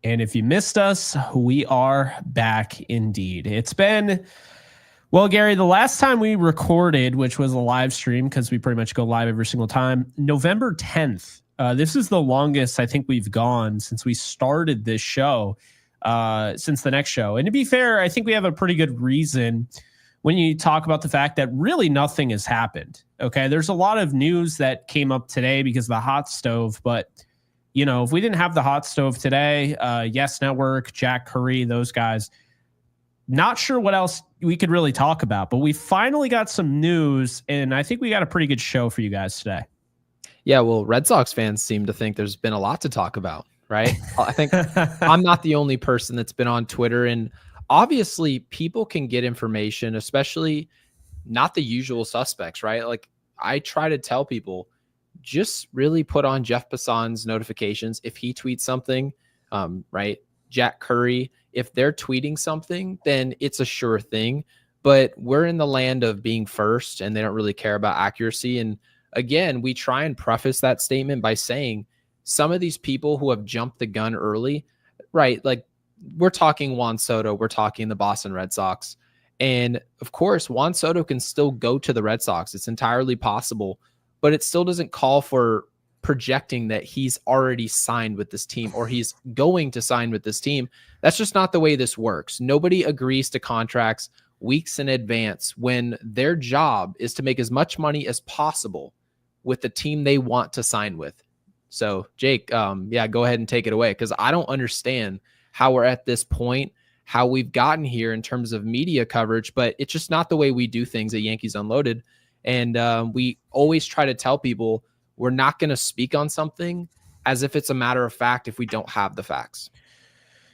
And if you missed us, we are back indeed. It's been, well, Gary, the last time we recorded, which was a live stream because we pretty much go live every single time, November 10th. This is the longest I think we've gone since we started this show, since the next show. And to be fair, I think we have a pretty good reason when you talk about the fact that really nothing has happened. Okay, there's a lot of news that came up today because of the hot stove, but you know, if we didn't have the hot stove today, Yes Network, Jack Curry, those guys, not sure what else we could really talk about, but we finally got some news, and I think we got a pretty good show for you guys today. Yeah, well, Red Sox fans seem to think there's been a lot to talk about, right? I think I'm not the only person that's been on Twitter, and obviously people can get information, especially not the usual suspects, right? Like I try to tell people, just really put on Jeff Passan's notifications. If he tweets something, right? Jack Curry, if they're tweeting something, then it's a sure thing. But we're in the land of being first, and they don't really care about accuracy. And again, we try and preface that statement by saying some of these people who have jumped the gun early, right? Like we're talking Juan Soto, we're talking the Boston Red Sox. And of course, Juan Soto can still go to the Red Sox. It's entirely possible, but it still doesn't call for projecting that he's already signed with this team or he's going to sign with this team. That's just not the way this works. Nobody agrees to contracts weeks in advance when their job is to make as much money as possible with the team they want to sign with. So Jake, yeah, go ahead and take it away, because I don't understand how we're at this point, how we've gotten here in terms of media coverage, but it's just not the way we do things at Yankees Unloaded. And we always try to tell people we're not going to speak on something as if it's a matter of fact if we don't have the facts.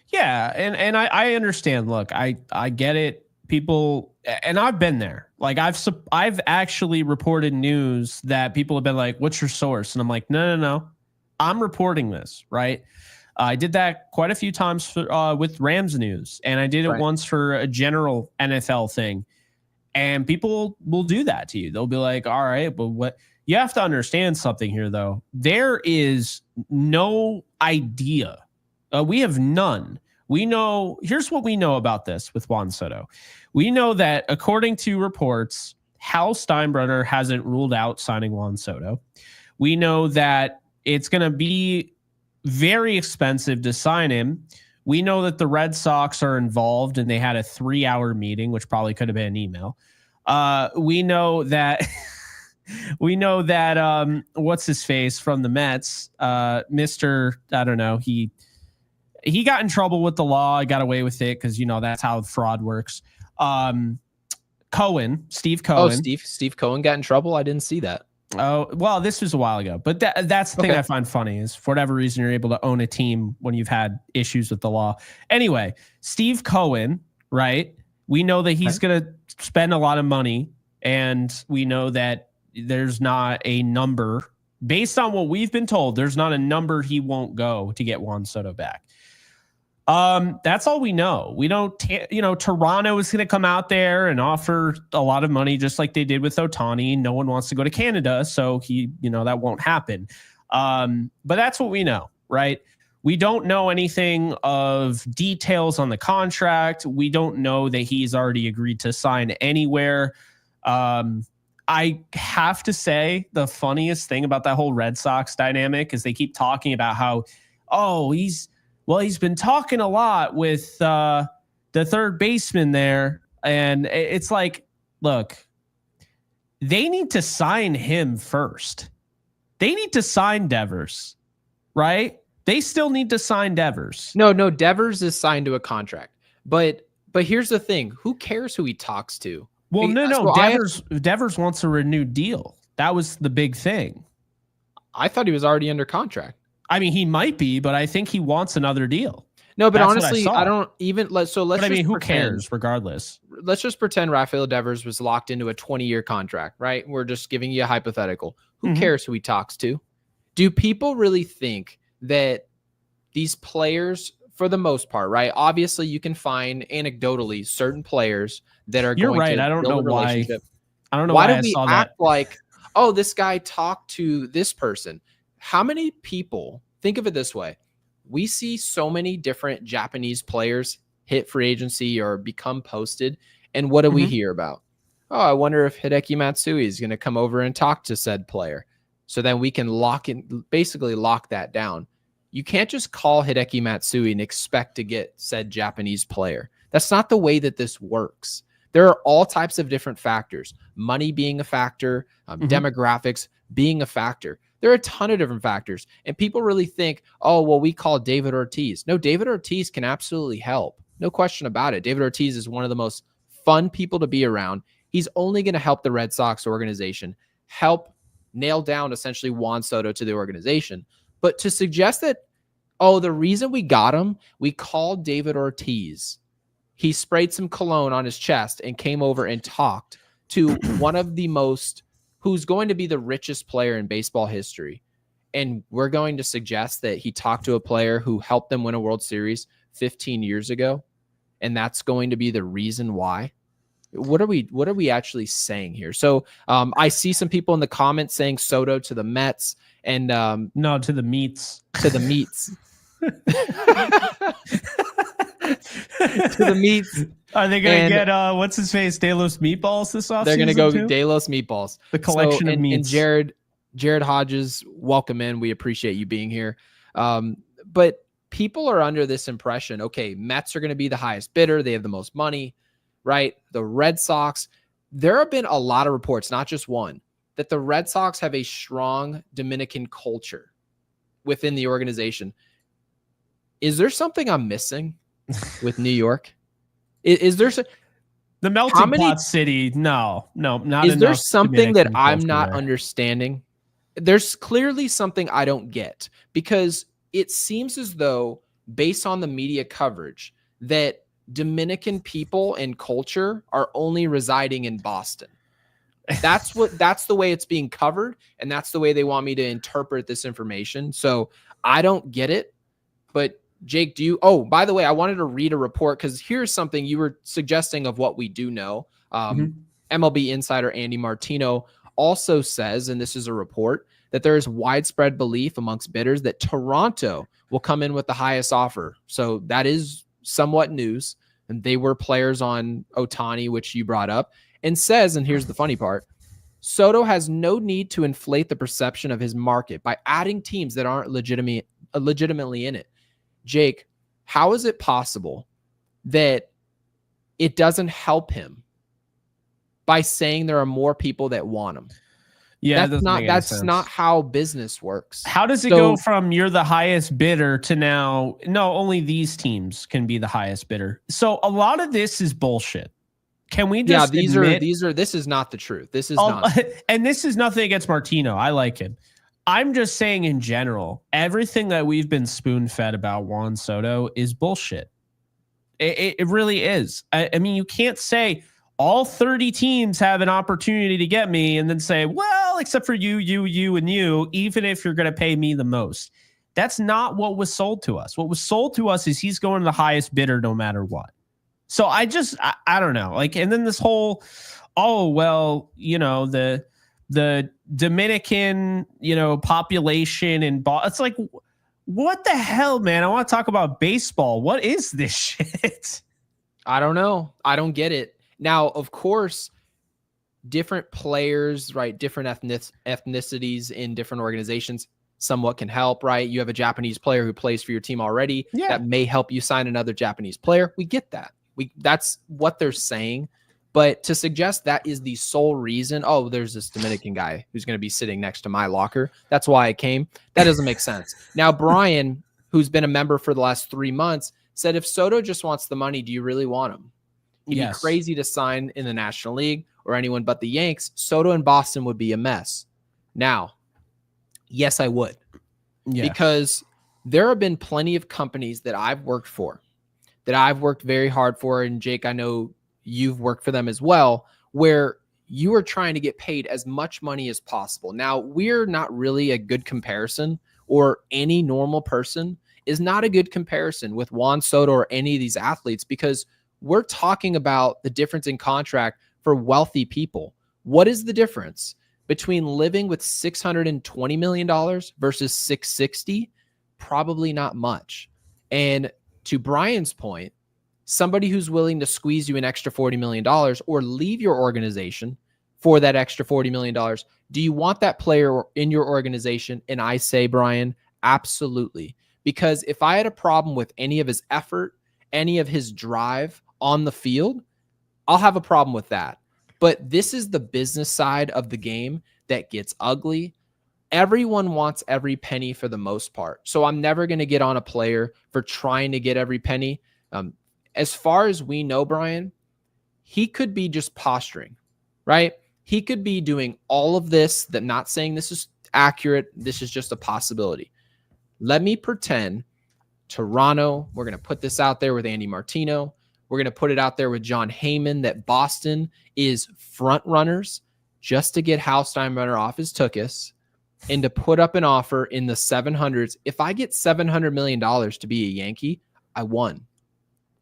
Yeah, and I understand. Look, I get it. People, and I've been there. Like I've actually reported news that people have been like, "What's your source?" And I'm like, "No. I'm reporting this." Right. I did that quite a few times for, with Rams news, and I did it once for a general NFL thing. And people will do that to you. They'll be like, all right, but what you have to understand something here, though. There is no idea. We have none. We know, here's what we know about this with Juan Soto. We know that according to reports, Hal Steinbrenner hasn't ruled out signing Juan Soto. We know that it's going to be very expensive to sign him. We know that the Red Sox are involved, and they had a 3-hour meeting, which probably could have been an email. We know that what's his face from the Mets, Mr. I don't know. He got in trouble with the law. I got away with it because, you know, that's how fraud works. Steve Cohen. Oh, Steve Cohen got in trouble. I didn't see that. Oh, well, this was a while ago, but that's the thing I find funny is for whatever reason, you're able to own a team when you've had issues with the law. Anyway, Steve Cohen, right? We know that he's going to spend a lot of money, and we know that there's not a number based on what we've been told. There's not a number he won't go to get Juan Soto back. That's all we know. We don't, Toronto is going to come out there and offer a lot of money, just like they did with Ohtani. No one wants to go to Canada, so that won't happen. But that's what we know, right? We don't know anything of details on the contract. We don't know that he's already agreed to sign anywhere. I have to say the funniest thing about that whole Red Sox dynamic is they keep talking about how, he's been talking a lot with the third baseman there. And it's like, look, they need to sign him first. They need to sign Devers, right? They still need to sign Devers. No, Devers is signed to a contract. But here's the thing. Who cares who he talks to? Well, no. Devers wants a renewed deal. That was the big thing. I thought he was already under contract. I mean, he might be, but I think he wants another deal. No, but honestly, I don't even who cares regardless? Let's just pretend Rafael Devers was locked into a 20-year contract, right? We're just giving you a hypothetical. Who cares who he talks to? Do people really think that these players, for the most part, right? Obviously, you can find anecdotally certain players that are going to I don't know why. I don't know why do we act like, this guy talked to this person. How many people, think of it this way, we see so many different Japanese players hit free agency or become posted. And what do we hear about? Oh, I wonder if Hideki Matsui is going to come over and talk to said player. So then we can basically lock that down. You can't just call Hideki Matsui and expect to get said Japanese player. That's not the way that this works. There are all types of different factors, money being a factor, demographics being a factor. There are a ton of different factors. And people really think, oh, well, we call David Ortiz. No, David Ortiz can absolutely help. No question about it. David Ortiz is one of the most fun people to be around. He's only going to help the Red Sox organization, help nail down essentially Juan Soto to the organization. But to suggest that, oh, the reason we got him, we called David Ortiz. He sprayed some cologne on his chest and came over and talked to one of the most, who's going to be the richest player in baseball history. And we're going to suggest that he talked to a player who helped them win a World Series 15 years ago. And that's going to be the reason why. What are we actually saying here? So I see some people in the comments saying Soto to the Mets and no, to the meats. To the meats. To the meats. Are they going to get what's his face, De Los Meatballs this offseason? They're going to go De Los Meatballs. The collection of meats. And Jared Hodges, welcome in. We appreciate you being here. But people are under this impression, okay, Mets are going to be the highest bidder. They have the most money, right? The Red Sox. There have been a lot of reports, not just one, that the Red Sox have a strong Dominican culture within the organization. Is there something I'm missing with New York? Is there the melting pot city? No, not. Is there something that I'm not understanding? There's clearly something I don't get, because it seems as though, based on the media coverage, that Dominican people and culture are only residing in Boston. That's the way it's being covered, and that's the way they want me to interpret this information. So I don't get it. But Jake, by the way, I wanted to read a report, because here's something you were suggesting of what we do know. MLB insider Andy Martino also says, and this is a report, that there is widespread belief amongst bidders that Toronto will come in with the highest offer. So that is somewhat news. And they were players on Ohtani, which you brought up, and says, and here's the funny part, Soto has no need to inflate the perception of his market by adding teams that aren't legitimately in it. Jake, how is it possible that it doesn't help him by saying there are more people that want him? Yeah, that's not how business works. How does it go from you're the highest bidder to now, no, only these teams can be the highest bidder? So a lot of this is bullshit. Can we just this is not the truth. This is not. And this is nothing against Martino. I like him. I'm just saying, in general, everything that we've been spoon-fed about Juan Soto is bullshit. It really is. I mean, you can't say all 30 teams have an opportunity to get me and then say, well, except for you, and you, even if you're going to pay me the most. That's not what was sold to us. What was sold to us is he's going to the highest bidder no matter what. So I don't know. Like, and then this whole, oh, well, the Dominican, population and it's like, what the hell, man? I want to talk about baseball. What is this shit? I don't know. I don't get it. Now, of course, different players, right? Different ethnicities in different organizations somewhat can help, right? You have a Japanese player who plays for your team already. Yeah. That may help you sign another Japanese player. We get that. That's what they're saying. But to suggest that is the sole reason, oh, there's this Dominican guy who's going to be sitting next to my locker, that's why I came, that doesn't make sense. Now, Brian, who's been a member for the last 3 months, said, if Soto just wants the money, do you really want him? He'd be crazy to sign in the National League or anyone but the Yanks. Soto in Boston would be a mess. Now, yes, I would. Yeah. Because there have been plenty of companies that I've worked for, that I've worked very hard for, and Jake, I know you've worked for them as well, where you are trying to get paid as much money as possible. Now, we're not really a good comparison, or any normal person is not a good comparison with Juan Soto or any of these athletes, because we're talking about the difference in contract for wealthy people. What is the difference between living with $620 million versus $660? probably not much. And to Brian's point, somebody who's willing to squeeze you an extra $40 million or leave your organization for that extra $40 million, do you want that player in your organization? And I say, Brian, absolutely. Because if I had a problem with any of his effort, any of his drive on the field, I'll have a problem with that. But this is the business side of the game that gets ugly. Everyone wants every penny for the most part. So I'm never going to get on a player for trying to get every penny. As far as we know, Brian, he could be just posturing, right? He could be doing all of this, that not saying this is accurate. This is just a possibility. Let me pretend Toronto, we're going to put this out there with Andy Martino. We're going to put it out there with John Heyman that Boston is front runners just to get Hal Steinbrenner off his tuchus and to put up an offer in the 700s. If I get $700 million to be a Yankee, I won.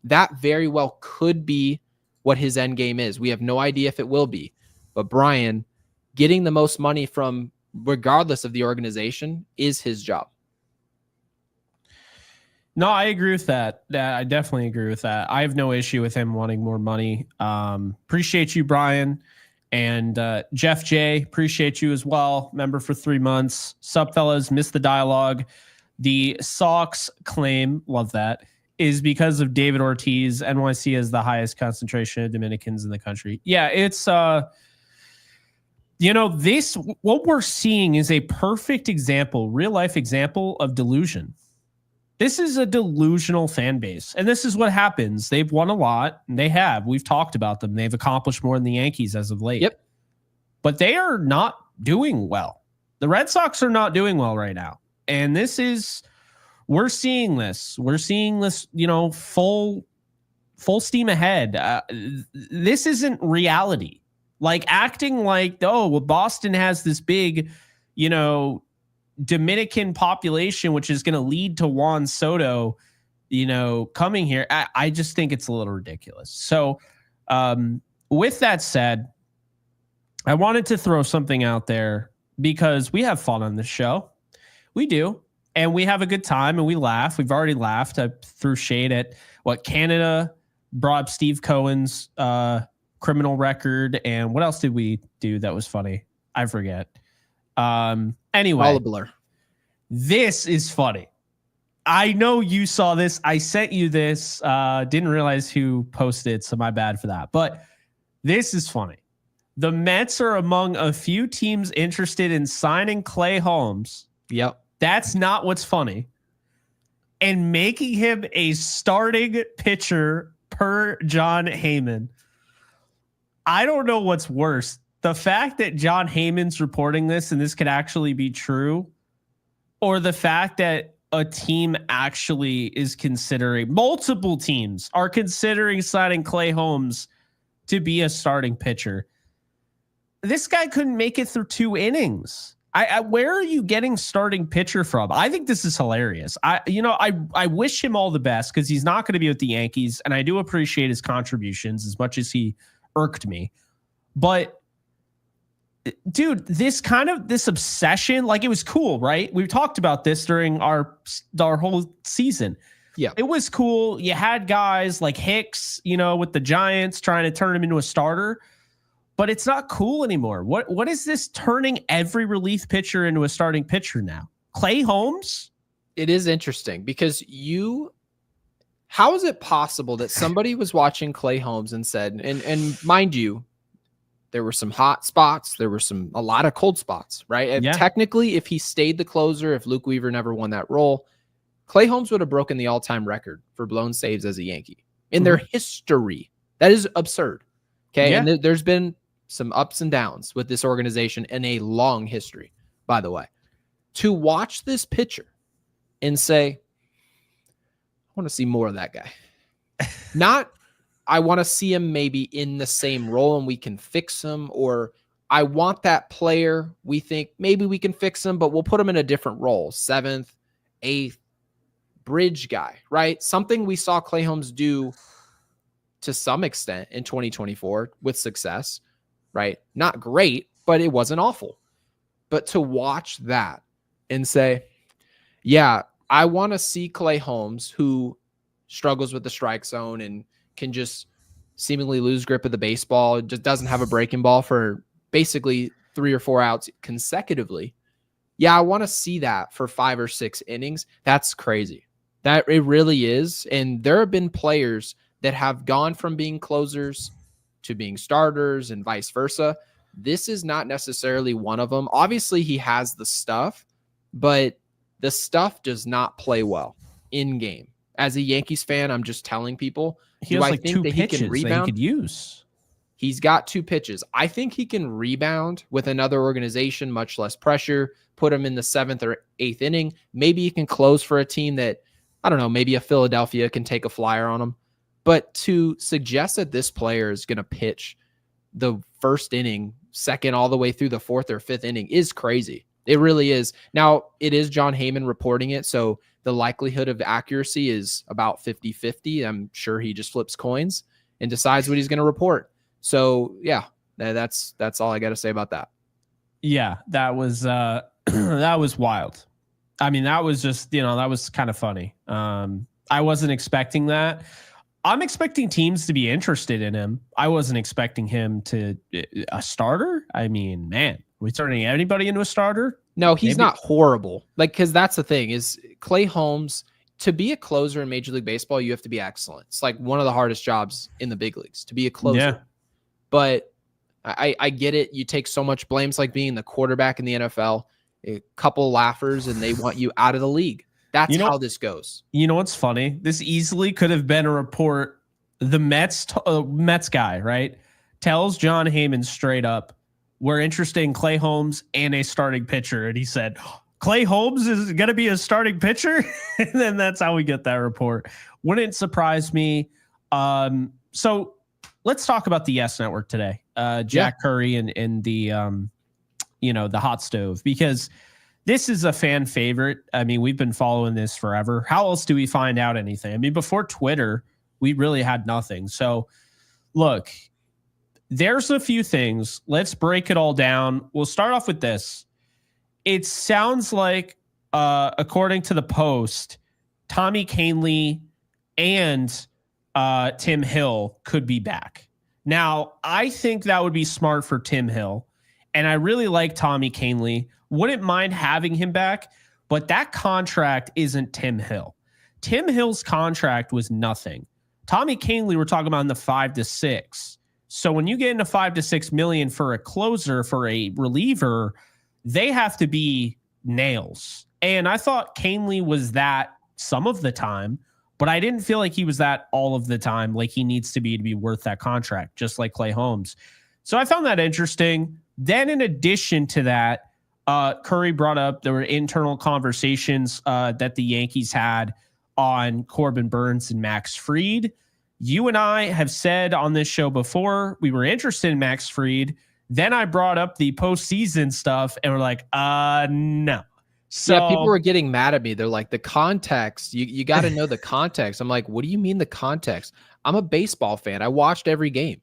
That very well could be what his end game is. We have no idea if it will be. But Brian, getting the most money from regardless of the organization is his job. No, I agree with that. I definitely agree with that. I have no issue with him wanting more money. Appreciate you, Brian. And Jeff J, appreciate you as well. Member for 3 months. Sup, fellas, missed the dialogue. The Sox claim, love that, is because of David Ortiz. NYC has the highest concentration of Dominicans in the country. Yeah, it's, this, what we're seeing is a perfect example, real life example of delusion. This is a delusional fan base. And this is what happens. They've won a lot. And they have. We've talked about them. They've accomplished more than the Yankees as of late. Yep. But they are not doing well. The Red Sox are not doing well right now. And we're seeing this. We're seeing this, full steam ahead. This isn't reality. Like acting like, Boston has this big, Dominican population, which is going to lead to Juan Soto, coming here. I just think it's a little ridiculous. So with that said, I wanted to throw something out there because we have fun on this show. We do. And we have a good time and we laugh. We've already laughed. I threw shade at what Canada brought up Steve Cohen's criminal record. And what else did we do that was funny? I forget. Anyway, all a blur. This is funny. I know you saw this. I sent you this. Didn't realize who posted it, so my bad for that. But this is funny. The Mets are among a few teams interested in signing Clay Holmes. Yep. That's not what's funny. And making him a starting pitcher per John Heyman. I don't know what's worse. The fact that John Heyman's reporting this and this could actually be true, or the fact that a team actually is considering, multiple teams are considering signing Clay Holmes to be a starting pitcher. This guy couldn't make it through 2 innings. Where are you getting starting pitcher from? I think this is hilarious. I wish him all the best because he's not going to be with the Yankees, and I do appreciate his contributions as much as he irked me. But dude, this obsession, like it was cool, right? We talked about this during our whole season. Yeah, it was cool. You had guys like Hicks, with the Giants trying to turn him into a starter, but it's not cool anymore. What is this turning every relief pitcher into a starting pitcher now? Clay Holmes? It is interesting because how is it possible that somebody was watching Clay Holmes and said, and mind you, there were some hot spots. There were a lot of cold spots, right? Yeah. Technically, if he stayed the closer, if Luke Weaver never won that role, Clay Holmes would have broken the all-time record for blown saves as a Yankee in their history. That is absurd. Okay. Yeah. And there's been some ups and downs with this organization in a long history, by the way. To watch this pitcher and say, I want to see more of that guy. Not, I want to see him maybe in the same role and we can fix him, or I want that player. We think maybe we can fix him, but we'll put him in a different role. 7th, 8th, bridge guy, right? Something we saw Clay Holmes do to some extent in 2024 with success, right? Not great, but it wasn't awful. But to watch that and say, yeah, I want to see Clay Holmes, who struggles with the strike zone and can just seemingly lose grip of the baseball, just doesn't have a breaking ball for basically 3 or 4 outs consecutively. Yeah, I want to see that for 5 or 6 innings. That's crazy. That it really is. And there have been players that have gone from being closers to being starters and vice versa. This is not necessarily one of them. Obviously, he has the stuff, but the stuff does not play well in game. As a Yankees fan, I'm just telling people, he has like 2 pitches he could use. He's got 2 pitches. I think he can rebound with another organization, much less pressure, put him in the 7th or 8th inning. Maybe he can close for a team that, I don't know, maybe a Philadelphia can take a flyer on him. But to suggest that this player is going to pitch the 1st inning, 2nd, all the way through the 4th or 5th inning is crazy. It really is. Now, it is John Heyman reporting it, so the likelihood of accuracy is about 50-50. I'm sure he just flips coins and decides what he's going to report. So, yeah, that's all I got to say about that. Yeah, that was that was wild. I mean, that was just, that was kind of funny. I wasn't expecting that. I'm expecting teams to be interested in him. I wasn't expecting him to a starter. I mean, man, are we turning anybody into a starter? No, he's not horrible. Because that's the thing is Clay Holmes, to be a closer in Major League Baseball, you have to be excellent. It's like one of the hardest jobs in the big leagues to be a closer. Yeah. But I get it. You take so much blame. It's like being the quarterback in the NFL, a couple laughers, and they want you out of the league. That's how this goes. You know what's funny? This easily could have been a report. The Mets guy, right, tells John Heyman straight up, we're interested in Clay Holmes and a starting pitcher. And he said, Clay Holmes is going to be a starting pitcher? And then that's how we get that report. Wouldn't surprise me. So let's talk about the Yes Network today. Jack Curry and the, the hot stove, because this is a fan favorite. I mean, we've been following this forever. How else do we find out anything? I mean, before Twitter, we really had nothing. So look, there's a few things. Let's break it all down. We'll start off with this. It sounds like, according to the Post, Tommy Kahnle and Tim Hill could be back. Now, I think that would be smart for Tim Hill, and I really like Tommy Kahnle. Wouldn't mind having him back, but that contract isn't Tim Hill. Tim Hill's contract was nothing. Tommy Kahnle, we're talking about in the 5 to 6. So when you get into 5 to 6 million for a closer, for a reliever, they have to be nails. And I thought Kahnle was that some of the time, but I didn't feel like he was that all of the time, like he needs to be worth that contract, just like Clay Holmes. So I found that interesting. Then in addition to that, Curry brought up there were internal conversations that the Yankees had on Corbin Burnes and Max Fried. You and I have said on this show before we were interested in Max Fried. Then I brought up the postseason stuff, and we're like, no. So yeah, people were getting mad at me. They're like, the context. You got to know the context. I'm like, what do you mean the context? I'm a baseball fan. I watched every game.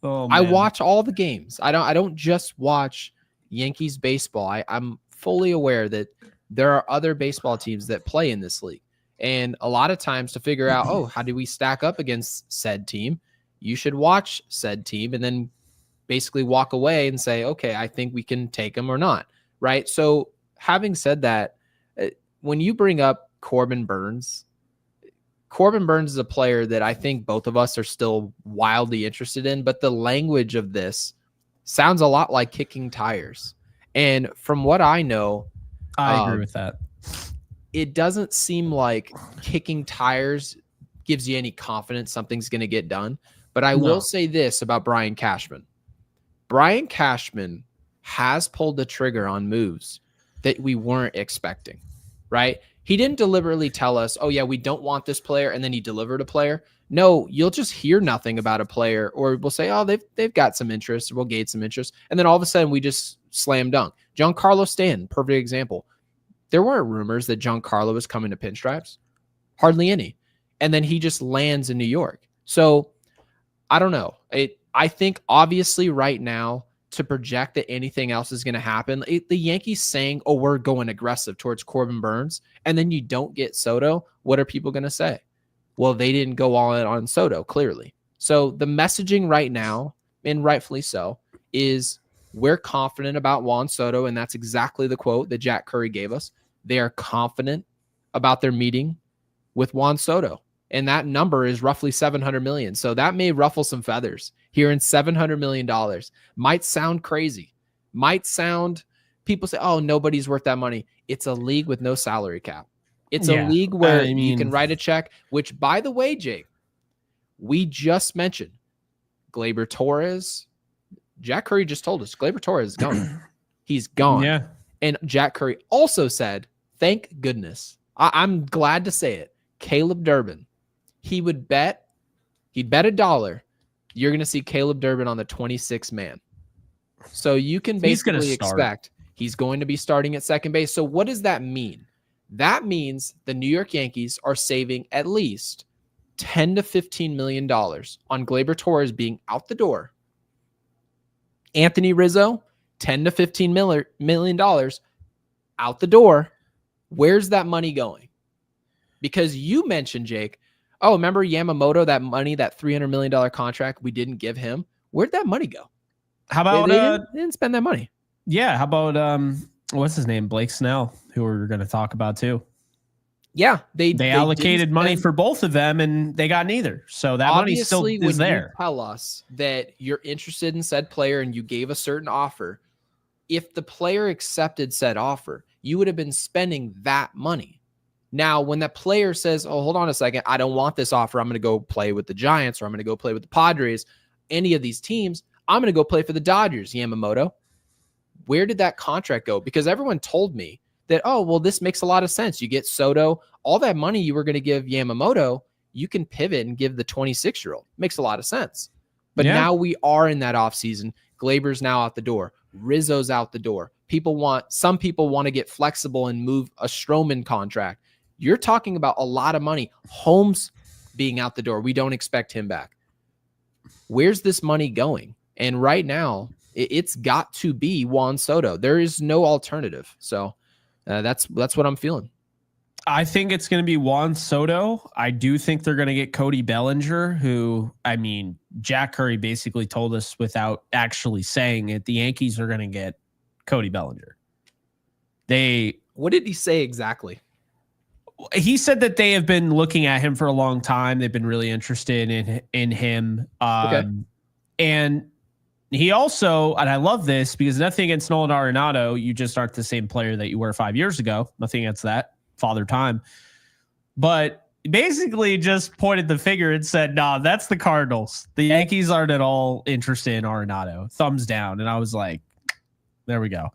Oh, man. I watch all the games. I don't just watch Yankees baseball. I'm fully aware that there are other baseball teams that play in this league. And a lot of times to figure out, how do we stack up against said team? You should watch said team and then basically walk away and say, okay, I think we can take them or not. Right. So having said that, when you bring up Corbin Burnes is a player that I think both of us are still wildly interested in, but the language of this sounds a lot like kicking tires. And from what I know, I agree with that. It doesn't seem like kicking tires gives you any confidence something's going to get done. But I will say this about Brian Cashman. Brian Cashman has pulled the trigger on moves that we weren't expecting, right? He didn't deliberately tell us, oh, yeah, we don't want this player, and then he delivered a player. No, you'll just hear nothing about a player, or we'll say, oh, they've got some interest, or we'll gauge some interest, and then all of a sudden we just slam dunk. Giancarlo Stanton, perfect example. There weren't rumors that Giancarlo was coming to Pinstripes. Hardly any. And then he just lands in New York. So I don't know. I think obviously right now to project that anything else is going to happen. The Yankees saying, oh, we're going aggressive towards Corbin Burns, and then you don't get Soto, what are people going to say? Well, they didn't go all in on Soto, clearly. So the messaging right now, and rightfully so, is we're confident about Juan Soto, and that's exactly the quote that Jack Curry gave us. They are confident about their meeting with Juan Soto, and that number is roughly $700 million. So that may ruffle some feathers. Here in $700 million might sound crazy. Might sound, people say, oh, nobody's worth that money. It's a league with no salary cap. It's a league where you can write a check, which, by the way, Jake, we just mentioned Gleyber Torres. Jack Curry just told us Gleyber Torres is gone. He's gone. Yeah. And Jack Curry also said, thank goodness. I'm glad to say it. Caleb Durban. He'd bet $1. You're going to see Caleb Durban on the 26th man. So you can basically expect he's going to be starting at second base. So what does that mean? That means the New York Yankees are saving at least $10 to $15 million on Gleyber Torres being out the door. Anthony Rizzo, $10 to $15 million out the door. Where's that money going? Because you mentioned, Jake, oh, remember Yamamoto, that money, that $300 million contract we didn't give him? Where'd that money go? How about they didn't spend that money? Yeah, how about what's his name? Blake Snell, who we're going to talk about too. Yeah, they allocated money for both of them, and they got neither. So that money still is there. You tell us that you're interested in said player and you gave a certain offer. If the player accepted said offer, you would have been spending that money. Now, when that player says, oh, hold on a second, I don't want this offer. I'm going to go play with the Giants, or I'm going to go play with the Padres, any of these teams. I'm going to go play for the Dodgers, Yamamoto. Where did that contract go? Because everyone told me that, oh, well, this makes a lot of sense. You get Soto, all that money you were going to give Yamamoto, you can pivot and give the 26-year-old. Makes a lot of sense. But now we are in that offseason. Gleyber's now out the door. Rizzo's out the door. Some people want to get flexible and move a Stroman contract. You're talking about a lot of money. Holmes being out the door. We don't expect him back. Where's this money going? And right now, it's got to be Juan Soto. There is no alternative. So that's what I'm feeling. I think it's going to be Juan Soto. I do think they're going to get Cody Bellinger, who, I mean, Jack Curry basically told us without actually saying it, the Yankees are going to get Cody Bellinger. What did he say exactly? He said that they have been looking at him for a long time. They've been really interested in him. Okay. And he also, and I love this because nothing against Nolan Arenado, you just aren't the same player that you were 5 years ago. Nothing against that, father time. But basically just pointed the finger and said, nah, that's the Cardinals. The Yankees aren't at all interested in Arenado. Thumbs down. And I was like, there we go.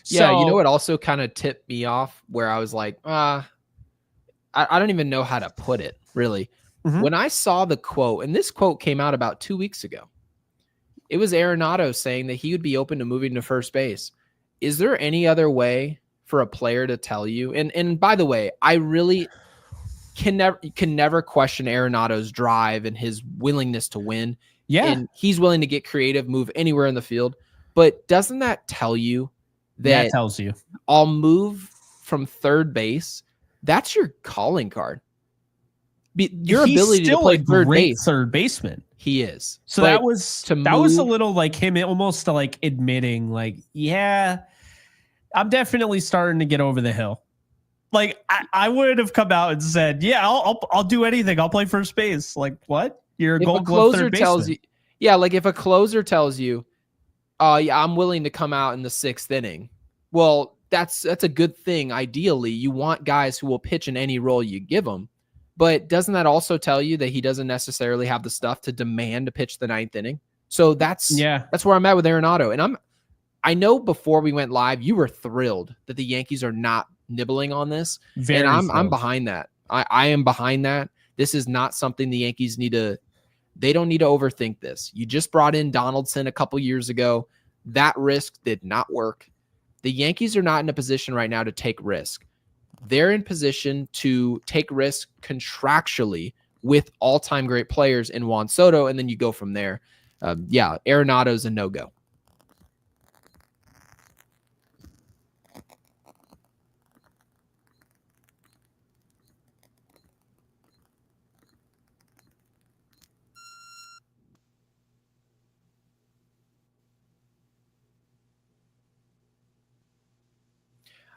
Yeah, so, you know what also kind of tipped me off where I was like, I don't even know how to put it, really. Mm-hmm. When I saw the quote, and this quote came out about 2 weeks ago, it was Arenado saying that he would be open to moving to first base. Is there any other way for a player to tell you? And by the way, I really can never question Arenado's drive and his willingness to win. Yeah. And he's willing to get creative, move anywhere in the field. But doesn't that tell you that tells you I'll move from third base? That's your calling card. Your ability to play third baseman. He is. So that was a little like him almost like admitting like, yeah, I'm definitely starting to get over the hill. Like I would have come out and said, yeah, I'll do anything. I'll play first base. Like what? You're a Gold Glove third baseman. Like if a closer tells you, yeah, I'm willing to come out in the sixth inning. Well, that's a good thing. Ideally, you want guys who will pitch in any role you give them. But doesn't that also tell you that he doesn't necessarily have the stuff to demand to pitch the ninth inning? So that's where I'm at with Arenado. And I know before we went live, you were thrilled that the Yankees are not nibbling on this. And I'm behind that. I am behind that. This is not something the Yankees they don't need to overthink this. You just brought in Donaldson a couple years ago. That risk did not work. The Yankees are not in a position right now to take risk. They're in position to take risk contractually with all-time great players in Juan Soto, and then you go from there. Arenado's a no-go.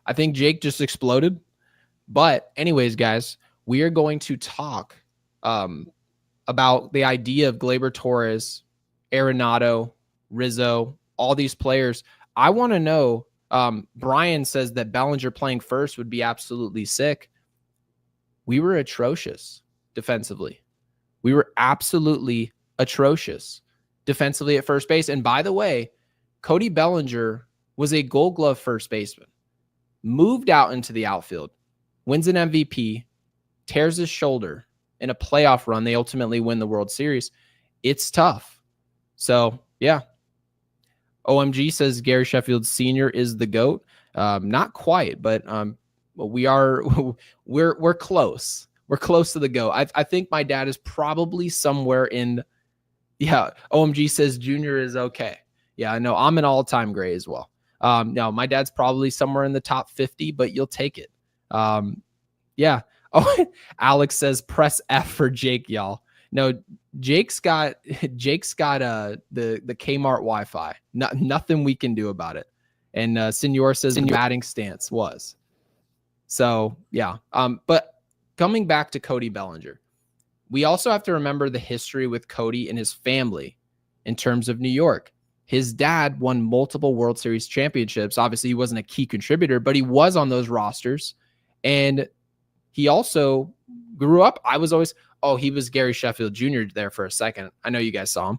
I think Jake just exploded. But anyways, guys, we are going to talk about the idea of Gleyber Torres, Arenado, Rizzo, all these players. I want to know, Brian says that Bellinger playing first would be absolutely sick. We were atrocious defensively. We were absolutely atrocious defensively at first base. And by the way, Cody Bellinger was a Gold Glove first baseman, moved out into the outfield, wins an MVP, tears his shoulder in a playoff run. They ultimately win the World Series. It's tough. So, yeah. OMG says Gary Sheffield Sr. is the GOAT. Not quite, but we're close. We're close to the GOAT. I think my dad is probably somewhere in, yeah, OMG says Junior is okay. Yeah, I know. I'm an all-time great as well. No, my dad's probably somewhere in the top 50, but you'll take it. Yeah. Oh, Alex says press F for Jake, y'all. No, Jake's got the Kmart Wi-Fi. Nothing we can do about it. And Senor says the batting stance was. So yeah. But coming back to Cody Bellinger, we also have to remember the history with Cody and his family in terms of New York. His dad won multiple World Series championships. Obviously, he wasn't a key contributor, but he was on those rosters. And he also grew up. I was always, he was Gary Sheffield Jr. there for a second. I know you guys saw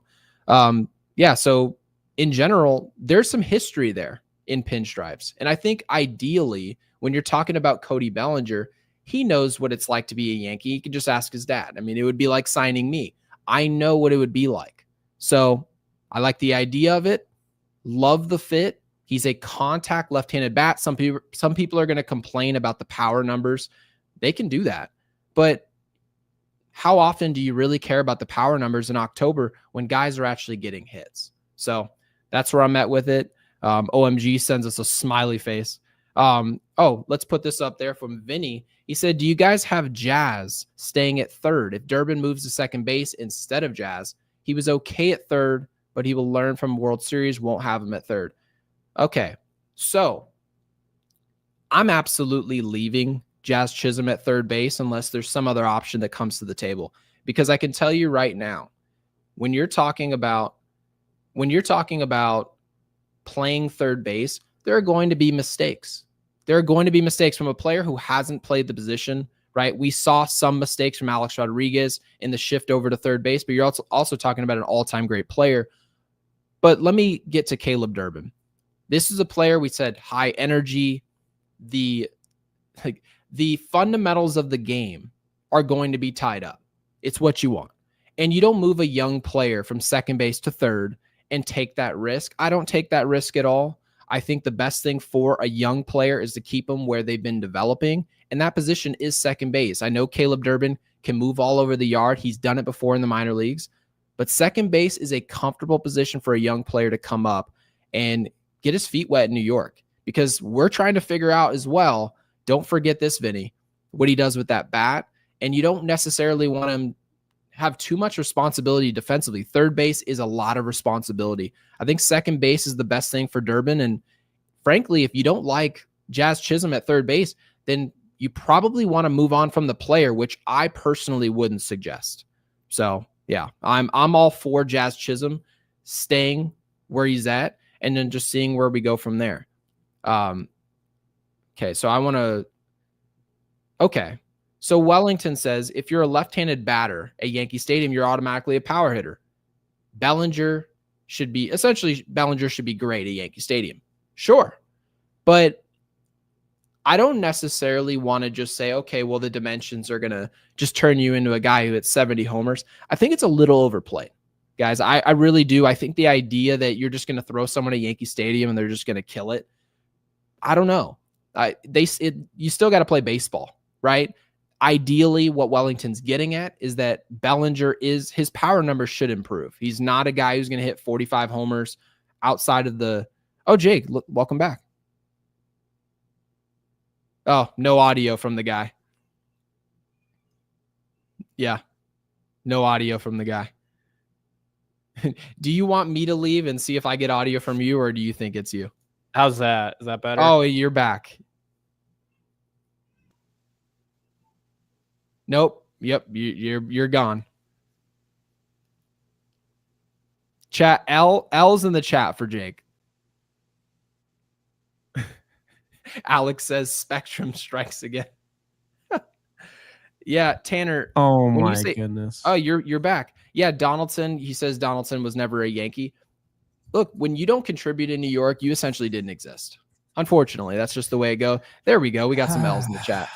him. Yeah, so in general, there's some history there in pinstripes. And I think ideally, when you're talking about Cody Bellinger, he knows what it's like to be a Yankee. He can just ask his dad. I mean, it would be like signing me. I know what it would be like. So I like the idea of it. Love the fit. He's a contact left-handed bat. Some people are going to complain about the power numbers. They can do that. But how often do you really care about the power numbers in October when guys are actually getting hits? So that's where I'm at with it. OMG sends us a smiley face. Let's put this up there from Vinny. He said, do you guys have Jazz staying at third? If Durban moves to second base instead of Jazz, he was okay at third, but he will learn from World Series, won't have him at third. Okay, so I'm absolutely leaving Jazz Chisum at third base unless there's some other option that comes to the table. Because I can tell you right now, when you're talking about playing third base, there are going to be mistakes. There are going to be mistakes from a player who hasn't played the position, right? We saw some mistakes from Alex Rodriguez in the shift over to third base, but you're also talking about an all-time great player. But let me get to Caleb Durban. This is a player, we said, high energy. The fundamentals of the game are going to be tied up. It's what you want. And you don't move a young player from second base to third and take that risk. I don't take that risk at all. I think the best thing for a young player is to keep them where they've been developing. And that position is second base. I know Caleb Durban can move all over the yard. He's done it before in the minor leagues. But second base is a comfortable position for a young player to come up and get his feet wet in New York. Because we're trying to figure out as well, don't forget this, Vinny, what he does with that bat. And you don't necessarily want him have too much responsibility defensively. Third base is a lot of responsibility. I think second base is the best thing for Durban. And frankly, if you don't like Jazz Chisum at third base, then you probably want to move on from the player, which I personally wouldn't suggest. So yeah, I'm all for Jazz Chisum staying where he's at and then just seeing where we go from there. Okay, so Wellington says, if you're a left-handed batter at Yankee Stadium, you're automatically a power hitter. Bellinger should be great at Yankee Stadium. Sure. But I don't necessarily want to just say, okay, well, the dimensions are going to just turn you into a guy who hits 70 homers. I think it's a little overplayed. Guys, I really do. I think the idea that you're just going to throw someone at Yankee Stadium and they're just going to kill it, I don't know. You still got to play baseball, right? Ideally, what Wellington's getting at is that Bellinger his power numbers should improve. He's not a guy who's going to hit 45 homers outside of the. Oh, Jake, welcome back. Oh, no audio from the guy. Yeah, no audio from the guy. Do you want me to leave and see if I get audio from you, or do you think it's you? How's that? Is that better? Oh, you're back. Nope. Yep. You're gone. Chat L's in the chat for Jake. Alex says Spectrum strikes again. Yeah, Tanner. Oh my goodness. Oh, you're back. Yeah, Donaldson. He says Donaldson was never a Yankee. Look, when you don't contribute in New York, you essentially didn't exist. Unfortunately, that's just the way it goes. There we go. We got some L's in the chat.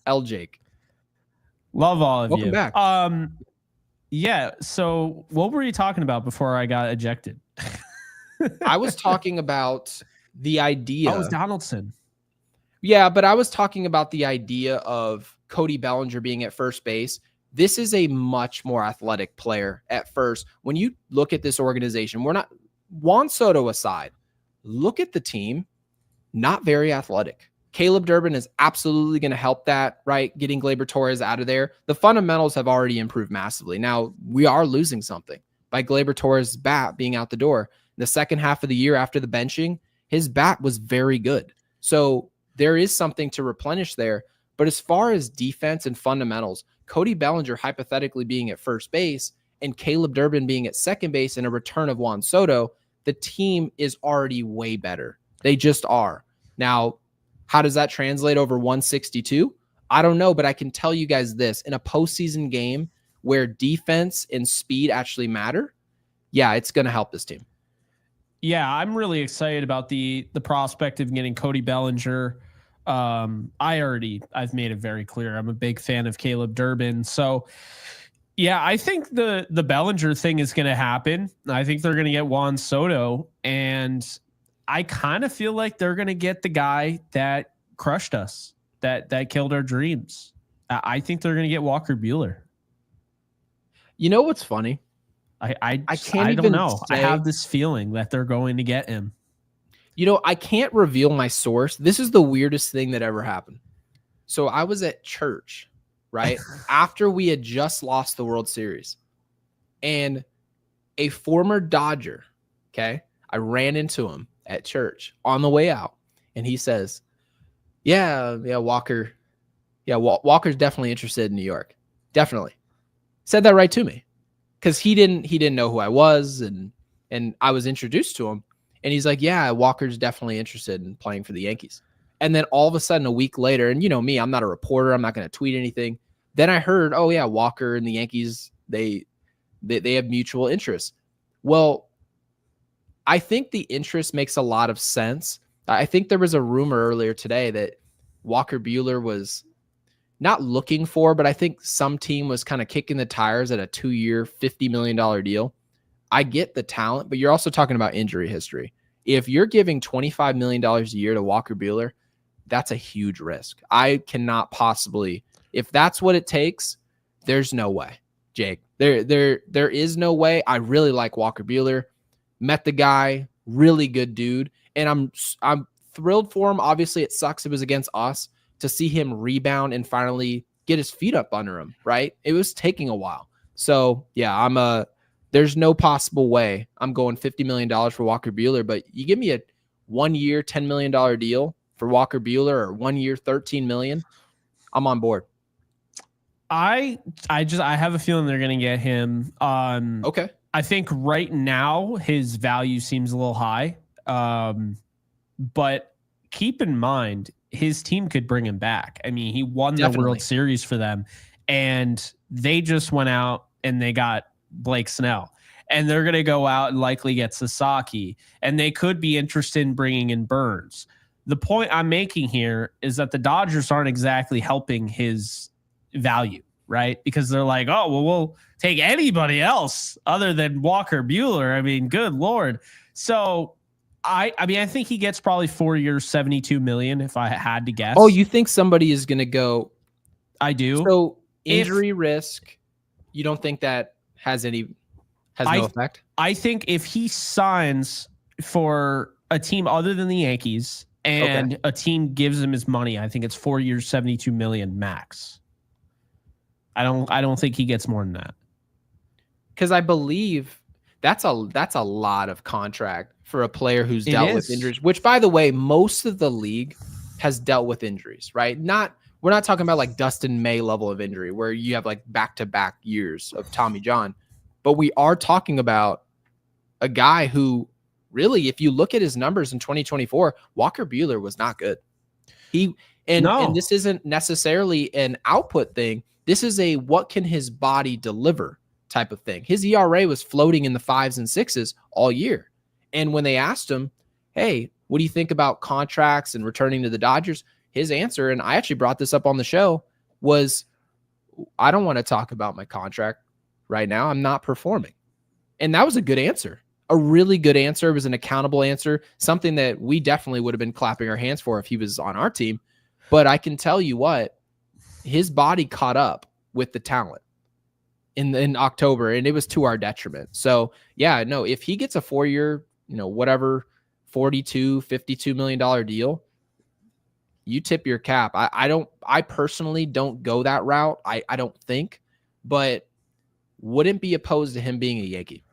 L Jake. Love all of Welcome you. Back. Yeah. So what were you talking about before I got ejected? I was talking about the idea. Oh, it was Donaldson. Yeah, but I was talking about the idea of Cody Bellinger being at first base. This is a much more athletic player at first. When you look at this organization, we're not, Juan Soto aside, look at the team, not very athletic. Caleb Durban is absolutely going to help that, right? Getting Gleyber Torres out of there. The fundamentals have already improved massively. Now, we are losing something by Gleyber Torres' bat being out the door. The second half of the year after the benching, his bat was very good. So there is something to replenish there. But as far as defense and fundamentals, Cody Bellinger hypothetically being at first base and Caleb Durban being at second base and a return of Juan Soto, the team is already way better. They just are. Now, how does that translate over 162? I don't know, but I can tell you guys this. In a postseason game where defense and speed actually matter, yeah, it's going to help this team. Yeah, I'm really excited about the prospect of getting Cody Bellinger. I've made it very clear. I'm a big fan of Caleb Durban. So yeah, I think the Bellinger thing is going to happen. I think they're going to get Juan Soto, and I kind of feel like they're going to get the guy that crushed us, that killed our dreams. I think they're going to get Walker Buehler. You know what's funny? I don't know. I have this feeling that they're going to get him. You know, I can't reveal my source. This is the weirdest thing that ever happened. So I was at church, right? After we had just lost the World Series. And a former Dodger, okay, I ran into him at church on the way out. And he says, Walker's definitely interested in New York. Definitely. Said that right to me. Because he didn't know who I was, and I was introduced to him. And he's like, yeah, Walker's definitely interested in playing for the Yankees. And then all of a sudden, a week later, and you know me, I'm not a reporter. I'm not going to tweet anything. Then I heard, oh yeah, Walker and the Yankees, they have mutual interests. Well, I think the interest makes a lot of sense. I think there was a rumor earlier today that Walker Buehler was not looking for, but I think some team was kind of kicking the tires at a 2-year, $50 million deal. I get the talent, but you're also talking about injury history. If you're giving $25 million a year to Walker Buehler, that's a huge risk. I cannot possibly, if that's what it takes, there's no way, Jake. There is no way. I really like Walker Buehler. Met the guy, really good dude, and I'm thrilled for him. Obviously, it sucks it was against us to see him rebound and finally get his feet up under him, right? It was taking a while. So, yeah, there's no possible way I'm going $50 million for Walker Buehler, but you give me a 1-year, $10 million deal for Walker Buehler or 1 year, $13 million, I'm on board. I have a feeling they're going to get him. Okay. I think right now his value seems a little high. But keep in mind, his team could bring him back. I mean, he won the World Series for them, and they just went out and they got Blake Snell, and they're going to go out and likely get Sasaki, and they could be interested in bringing in Burns. The point I'm making here is that the Dodgers aren't exactly helping his value, right? Because they're like, oh, well, we'll take anybody else other than Walker Buehler. I mean, good Lord. So I think he gets probably 4 years, $72 million if I had to guess. Oh, you think somebody is going to go? I do. So injury risk, you don't think that has no effect? I think if he signs for a team other than the Yankees and a team gives him his money, I think it's 4 years, $72 million max. I don't think he gets more than that. Because I believe that's a lot of contract for a player who's dealt with injuries, which, by the way, most of the league has dealt with injuries, right? we're not talking about like Dustin May level of injury where you have like back-to-back years of Tommy John, but we are talking about a guy who really, if you look at his numbers in 2024, Walker Buehler was not good. And this isn't necessarily an output thing. This is a what can his body deliver type of thing. His ERA was floating in the 5s and 6s all year. And when they asked him, hey, what do you think about contracts and returning to the Dodgers? His answer, and I actually brought this up on the show, was, I don't want to talk about my contract right now. I'm not performing. And that was a good answer. A really good answer. It was an accountable answer, something that we definitely would have been clapping our hands for if he was on our team. But I can tell you what, his body caught up with the talent in October, and it was to our detriment. So yeah, no, if he gets a 4-year, whatever, $42-52 million deal, you tip your cap. I personally don't go that route. I don't think, but wouldn't be opposed to him being a Yankee.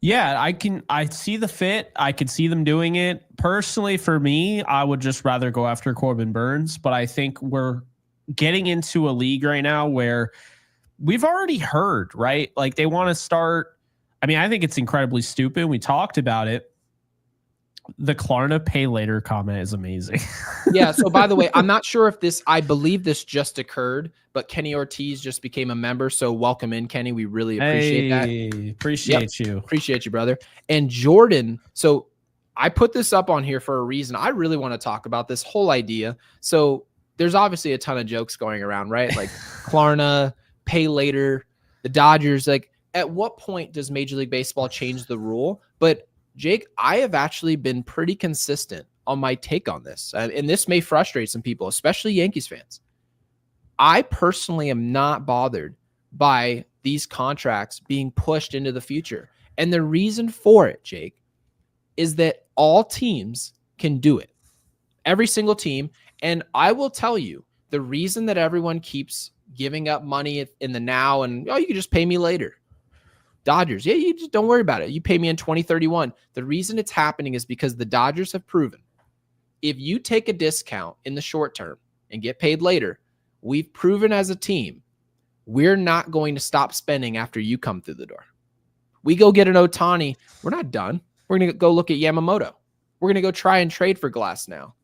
Yeah, I see the fit. I could see them doing it. Personally, for me, I would just rather go after Corbin Burns, but I think we're getting into a league right now where we've already heard, right? Like they want to start. I mean, I think it's incredibly stupid. We talked about it. The Klarna pay later comment is amazing. Yeah. So by the way, I'm not sure if I believe this just occurred, but Kenny Ortiz just became a member. So welcome in, Kenny. We really appreciate that. Appreciate you. Appreciate you, brother. And Jordan. So I put this up on here for a reason. I really want to talk about this whole idea. So there's obviously a ton of jokes going around, right? Like Klarna, pay later, the Dodgers. Like at what point does Major League Baseball change the rule? But Jake, I have actually been pretty consistent on my take on this. And this may frustrate some people, especially Yankees fans. I personally am not bothered by these contracts being pushed into the future. And the reason for it, Jake, is that all teams can do it. Every single team. And I will tell you, the reason that everyone keeps giving up money in the now and, you can just pay me later. Dodgers, yeah, you just don't worry about it. You pay me in 2031. The reason it's happening is because the Dodgers have proven if you take a discount in the short term and get paid later, we've proven as a team, we're not going to stop spending after you come through the door. We go get an Ohtani. We're not done. We're going to go look at Yamamoto. We're going to go try and trade for Glass now,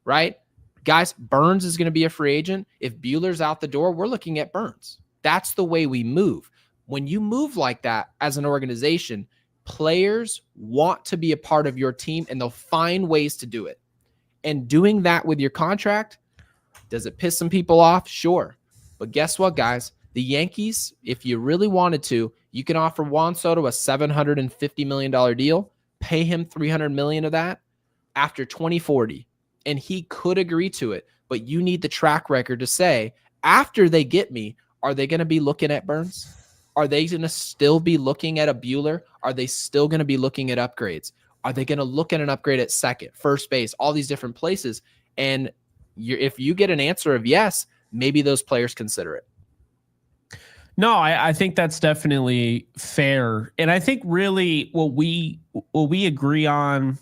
right? Guys, Burns is going to be a free agent. If Buehler's out the door, we're looking at Burns. That's the way we move. When you move like that as an organization, players want to be a part of your team and they'll find ways to do it. And doing that with your contract, does it piss some people off? Sure. But guess what, guys? The Yankees, if you really wanted to, you can offer Juan Soto a $750 million deal, pay him $300 million of that after 2040. And he could agree to it. But you need the track record to say, after they get me, are they going to be looking at Burns? Are they going to still be looking at a Buehler? Are they still going to be looking at upgrades? Are they going to look at an upgrade at second, first base, all these different places? And if you get an answer of yes, maybe those players consider it. No, I think that's definitely fair. And I think really what we agree on,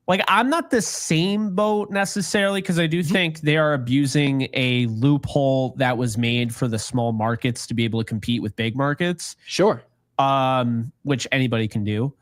like I'm not the same boat necessarily because I do think they are abusing a loophole that was made for the small markets to be able to compete with big markets. Sure. Which anybody can do.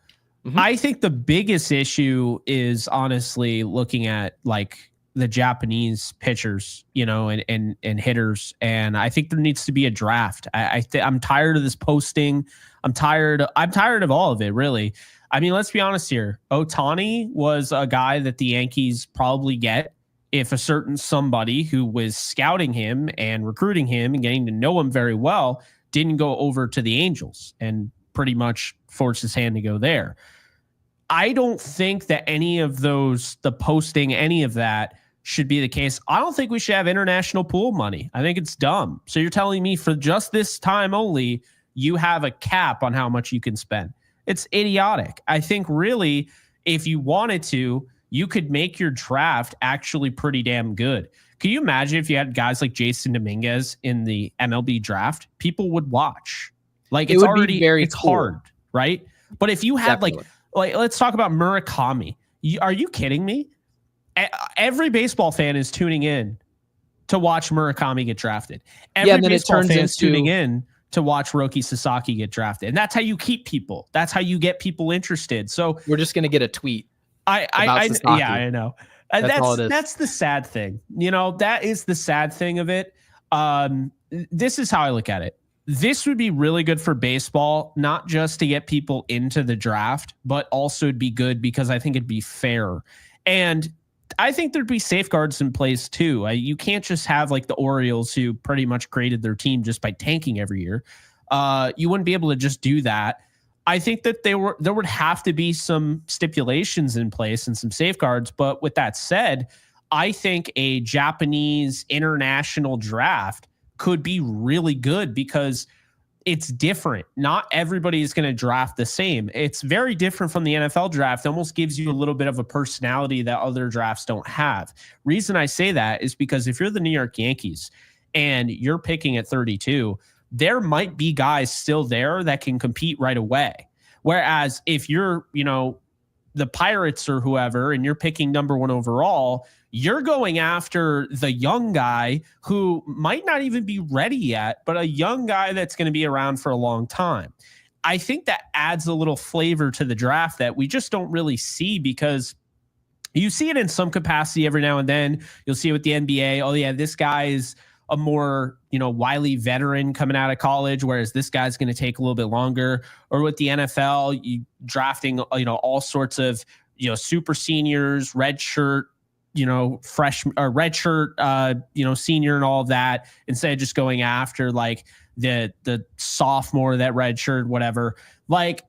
Mm-hmm. I think the biggest issue is honestly looking at like the Japanese pitchers, and hitters. And I think there needs to be a draft. I'm tired of this posting. I'm tired of all of it, really. I mean, let's be honest here. Ohtani was a guy that the Yankees probably get if a certain somebody who was scouting him and recruiting him and getting to know him very well didn't go over to the Angels and pretty much forced his hand to go there. I don't think that any of those, the posting, any of that should be the case. I don't think we should have international pool money. I think it's dumb. So you're telling me for just this time only, you have a cap on how much you can spend. It's idiotic. I think really, if you wanted to, you could make your draft actually pretty damn good. Can you imagine if you had guys like Jason Dominguez in the MLB draft? People would watch. Like it's already it's cool. Hard, right? But if you had like let's talk about Murakami. Are you kidding me? Every baseball fan is tuning in to watch Murakami get drafted. Every and then it baseball turns fan's into tuning in to watch Roki Sasaki get drafted. And that's how you keep people. That's how you get people interested. So we're just going to get a tweet. Yeah, I know. That's the sad thing. That is the sad thing of it. This is how I look at it. This would be really good for baseball, not just to get people into the draft, but also it'd be good because I think it'd be fair. And I think there'd be safeguards in place too. You can't just have like the Orioles who pretty much created their team just by tanking every year. You wouldn't be able to just do that. I think that there would have to be some stipulations in place and some safeguards. But with that said, I think a Japanese international draft could be really good because it's different. Not everybody is going to draft the same. It's very different from the NFL draft. It almost gives you a little bit of a personality that other drafts don't have. Reason I say that is because if you're the New York Yankees and you're picking at 32, there might be guys still there that can compete right away. Whereas if you're, the Pirates or whoever, and you're picking number 1 overall, you're going after the young guy who might not even be ready yet, but a young guy that's going to be around for a long time. I think that adds a little flavor to the draft that we just don't really see because you see it in some capacity every now and then. You'll see it with the NBA. Oh, yeah, this guy is a more, wily veteran coming out of college, whereas this guy's going to take a little bit longer. Or with the NFL, you drafting, all sorts of, super seniors, red shirt, freshman or red shirt, senior and all of that, instead of just going after like the sophomore, that red shirt, whatever. Like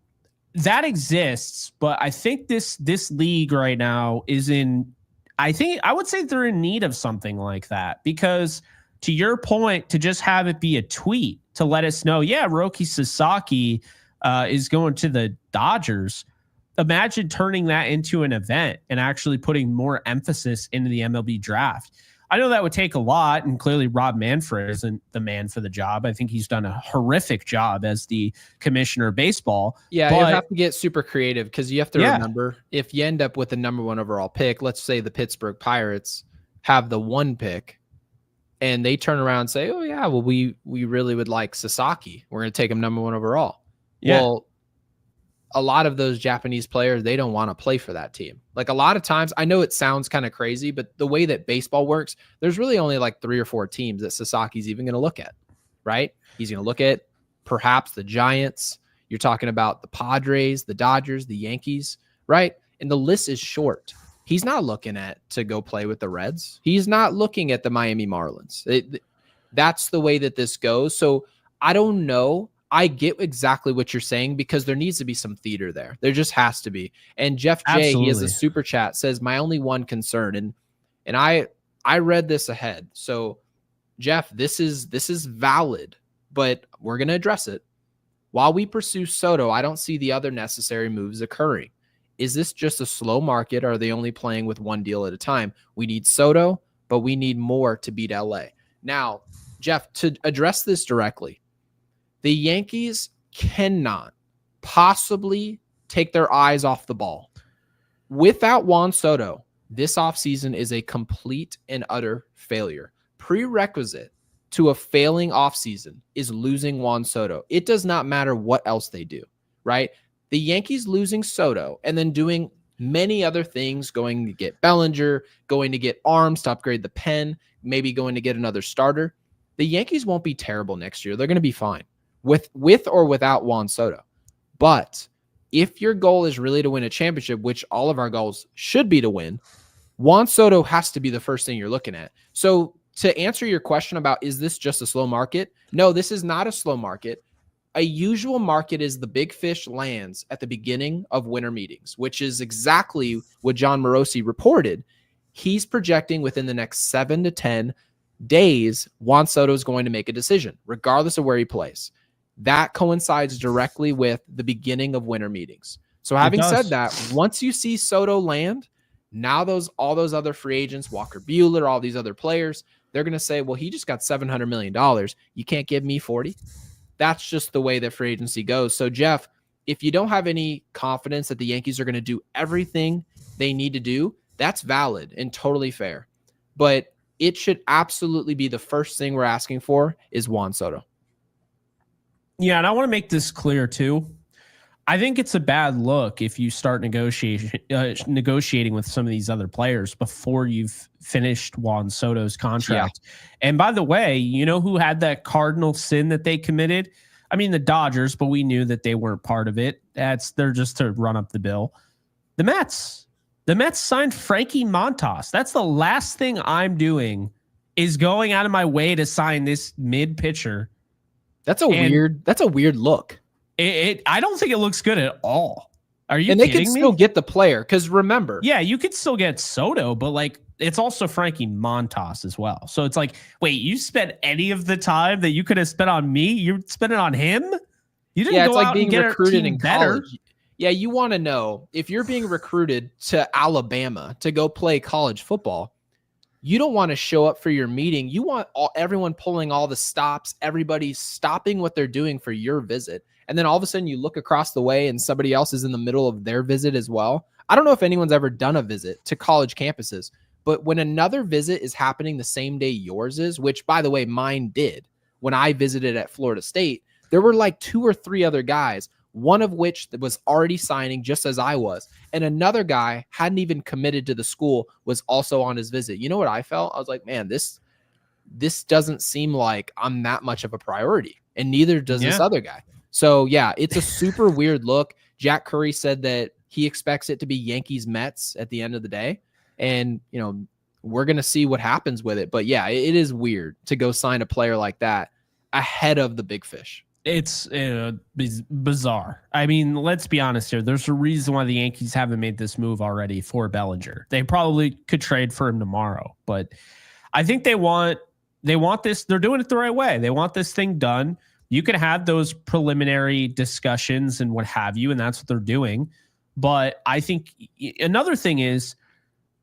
that exists, but I think this league right now I would say they're in need of something like that because to your point, to just have it be a tweet to let us know, yeah, Roki Sasaki is going to the Dodgers. Imagine turning that into an event and actually putting more emphasis into the MLB draft. I know that would take a lot, and clearly Rob Manfred isn't the man for the job. I think he's done a horrific job as the commissioner of baseball. Yeah, you have to get super creative because you have to remember, if you end up with the number 1 overall pick, let's say the Pittsburgh Pirates have the 1 pick, and they turn around and say, oh, yeah, well, we really would like Sasaki. We're going to take him number 1 overall. Yeah. Well, a lot of those Japanese players, they don't want to play for that team. Like a lot of times, I know it sounds kind of crazy, but the way that baseball works, there's really only like 3 or 4 teams that Sasaki's even going to look at, right? He's going to look at perhaps the Giants. You're talking about the Padres, the Dodgers, the Yankees, right? And the list is short. He's not looking to go play with the Reds. He's not looking at the Miami Marlins. That's the way that this goes. So I don't know. I get exactly what you're saying because there needs to be some theater there. There just has to be. And Jeff J, Absolutely. He has a super chat, says, my only one concern, and I read this ahead. So Jeff, this is valid, but we're going to address it. While we pursue Soto, I don't see the other necessary moves occurring. Is this just a slow market? Or are they only playing with 1 deal at a time? We need Soto, but we need more to beat LA. Now, Jeff, to address this directly, the Yankees cannot possibly take their eyes off the ball. Without Juan Soto, this offseason is a complete and utter failure. Prerequisite to a failing offseason is losing Juan Soto. It does not matter what else they do, right? The Yankees losing Soto and then doing many other things, going to get Bellinger, going to get arms to upgrade the pen, maybe going to get another starter. The Yankees won't be terrible next year. They're going to be fine with or without Juan Soto. But if your goal is really to win a championship, which all of our goals should be to win, Juan Soto has to be the first thing you're looking at. So to answer your question about, is this just a slow market? No, this is not a slow market. A usual market is the big fish lands at the beginning of winter meetings, which is exactly what John Morosi reported. He's projecting within the next 7 to 10 days, Juan Soto is going to make a decision, regardless of where he plays. That coincides directly with the beginning of winter meetings. So having said that, once you see Soto land, now all those other free agents, Walker Buehler, all these other players, they're going to say, well, he just got $700 million. You can't give me 40. That's just the way that free agency goes. So, Jeff, if you don't have any confidence that the Yankees are going to do everything they need to do, that's valid and totally fair. But it should absolutely be the first thing we're asking for is Juan Soto. Yeah, and I want to make this clear too. I think it's a bad look if you start negotiating with some of these other players before you've finished Juan Soto's contract. Yeah. And by the way, you know who had that cardinal sin that they committed? I mean, the Dodgers, but we knew that they weren't part of it. They're just to run up the bill. The Mets. The Mets signed Frankie Montas. That's the last thing I'm doing is going out of my way to sign this mid pitcher. That's a weird look. I don't think it looks good at all. Are you kidding me? And they can still get the player, because remember. Yeah, you could still get Soto, but like it's also Frankie Montas as well. So it's like, wait, you spent any of the time that you could have spent on me? You spent it on him? You didn't go out and get recruited in college. Yeah, you want to know if you're being recruited to Alabama to go play college football, you don't want to show up for your meeting. You want everyone pulling all the stops, everybody stopping what they're doing for your visit. And then all of a sudden you look across the way and somebody else is in the middle of their visit as well. I don't know if anyone's ever done a visit to college campuses, but when another visit is happening the same day yours is, which by the way, mine did when I visited at Florida State, there were like 2 or 3 other guys, one of which was already signing just as I was. And another guy hadn't even committed to the school, was also on his visit. You know what I felt? I was like, man, this doesn't seem like I'm that much of a priority. And neither does this other guy. So yeah, it's a super weird look. Jack Curry said that he expects it to be Yankees Mets at the end of the day. And, you know, we're going to see what happens with it. But yeah, it is weird to go sign a player like that ahead of the big fish. It's bizarre. I mean, let's be honest here. There's a reason why the Yankees haven't made this move already for Bellinger. They probably could trade for him tomorrow, but I think they want this. They're doing it the right way. They want this thing done. You can have those preliminary discussions and what have you, and that's what they're doing. But I think another thing is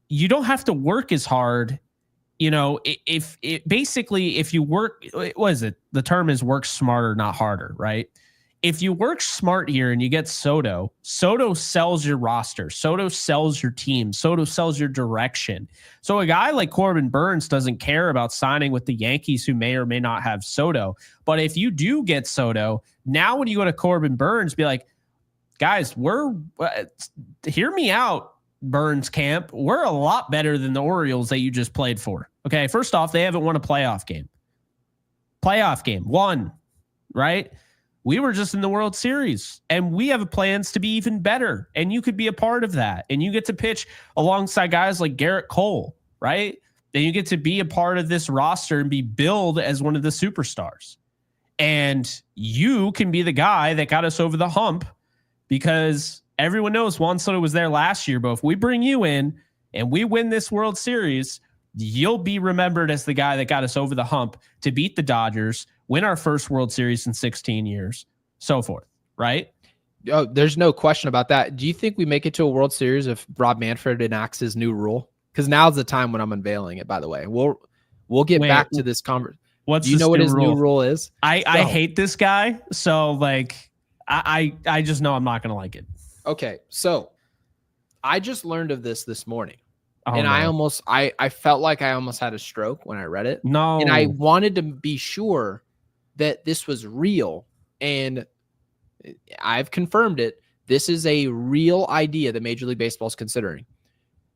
you don't have to work as hard. You know, if you work, what is it? The term is work smarter, not harder, right? If you work smart here and you get Soto sells your roster. Soto sells your team. Soto sells your direction. So a guy like Corbin Burns doesn't care about signing with the Yankees, who may or may not have Soto. But if you do get Soto, now when you go to Corbin Burns, be like, guys, hear me out, Burns camp. We're a lot better than the Orioles that you just played for. Okay, first off, they haven't won a playoff game. One, right? We were just in the World Series, and we have plans to be even better, and you could be a part of that, and you get to pitch alongside guys like Garrett Cole, right? Then you get to be a part of this roster and be billed as one of the superstars. And you can be the guy that got us over the hump, because everyone knows Juan Soto was there last year, but if we bring you in and we win this World Series, you'll be remembered as the guy that got us over the hump to beat the Dodgers, win our first World Series in 16 years, so forth, right? Oh, there's no question about that. Do you think we make it to a World Series if Rob Manfred enacts his new rule? Because now's the time when I'm unveiling it, by the way. We'll get back to this conversation. Do you know what his new rule is? I hate this guy, so like I just know I'm not going to like it. Okay, so I just learned of this morning. And no. I felt like I almost had a stroke when I read it. No. And I wanted to be sure that this was real. And I've confirmed it. This is a real idea that Major League Baseball is considering.